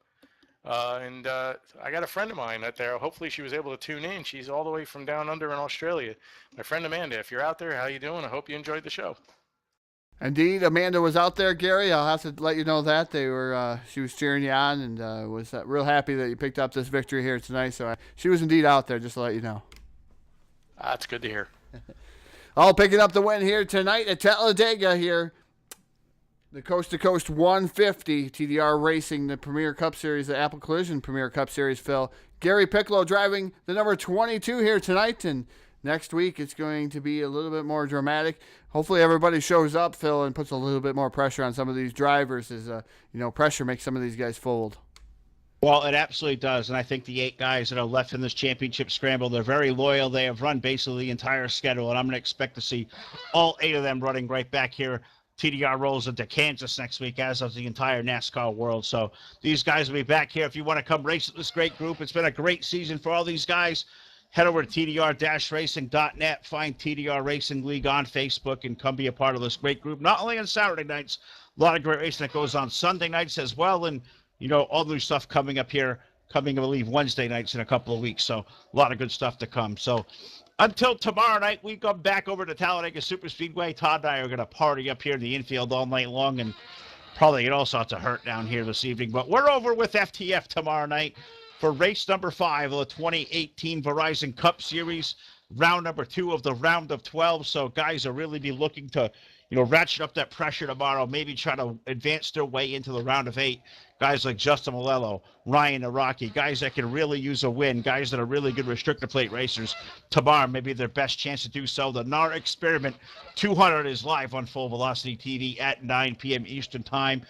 And I got a friend of mine out there. Hopefully she was able to tune in. She's all the way from down under in Australia. My friend Amanda, if you're out there, how you doing? I hope you enjoyed the show. Indeed, Amanda was out there, Gary. I'll have to let you know that she was cheering you on, and was real happy that you picked up this victory here tonight. So she was indeed out there, just to let you know. That's good to hear. All picking up the win here tonight at Talladega here. The Coast to Coast 150 TDR Racing, the Premier Cup Series, the Apple Collision Premier Cup Series. Phil, Gary Piccolo driving the number 22 here tonight, and next week it's going to be a little bit more dramatic. Hopefully everybody shows up, Phil, and puts a little bit more pressure on some of these drivers. As pressure makes some of these guys fold. Well, it absolutely does, and I think the 8 guys that are left in this championship scramble, they're very loyal. They have run basically the entire schedule, and I'm going to expect to see all 8 of them running right back here. TDR rolls into Kansas next week, as of the entire NASCAR world. So these guys will be back here. If you want to come race with this great group, it's been a great season for all these guys. Head over to TDR-racing.net, find TDR Racing League on Facebook, and come be a part of this great group. Not only on Saturday nights, a lot of great racing that goes on Sunday nights as well, and all new stuff coming up here, I believe, Wednesday nights in a couple of weeks. So a lot of good stuff to come. So until tomorrow night, we come back over to Talladega Superspeedway. Todd and I are going to party up here in the infield all night long and probably get all sorts of hurt down here this evening. But we're over with FTF tomorrow night for race number 5 of the 2018 Verizon Cup Series, round number 2 of the round of 12. So guys will really be looking to, ratchet up that pressure tomorrow, maybe try to advance their way into the round of 8. Guys like Justin Malello, Ryan Araki, guys that can really use a win, guys that are really good restrictor plate racers. Tomorrow, maybe their best chance to do so. The NAR Experiment 200 is live on Full Velocity TV at 9 p.m. Eastern Time.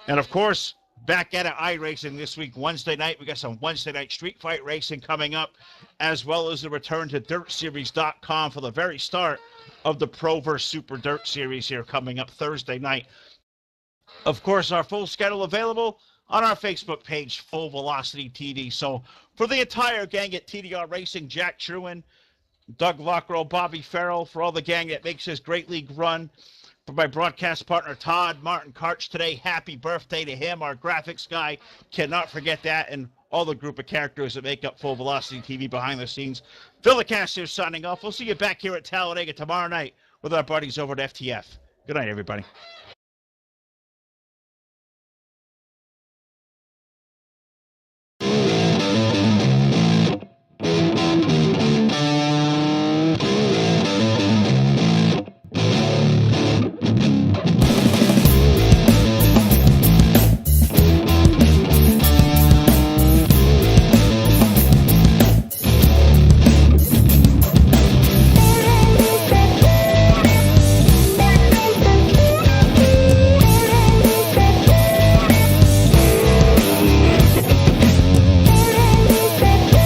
And, of course, back at iRacing this week, Wednesday night. We got some Wednesday night street fight racing coming up, as well as the return to DirtSeries.com for the very start of the Pro vs. Super Dirt Series here coming up Thursday night. Of course, our full schedule available on our Facebook page, Full Velocity TV. So for the entire gang at TDR Racing, Jack Truin, Doug Lockrow, Bobby Farrell, for all the gang that makes this great league run, for my broadcast partner, Todd Martin Karch today, happy birthday to him, our graphics guy. Cannot forget that, and all the group of characters that make up Full Velocity TV behind the scenes. Phil LeCaster signing off. We'll see you back here at Talladega tomorrow night with our buddies over at FTF. Good night, everybody.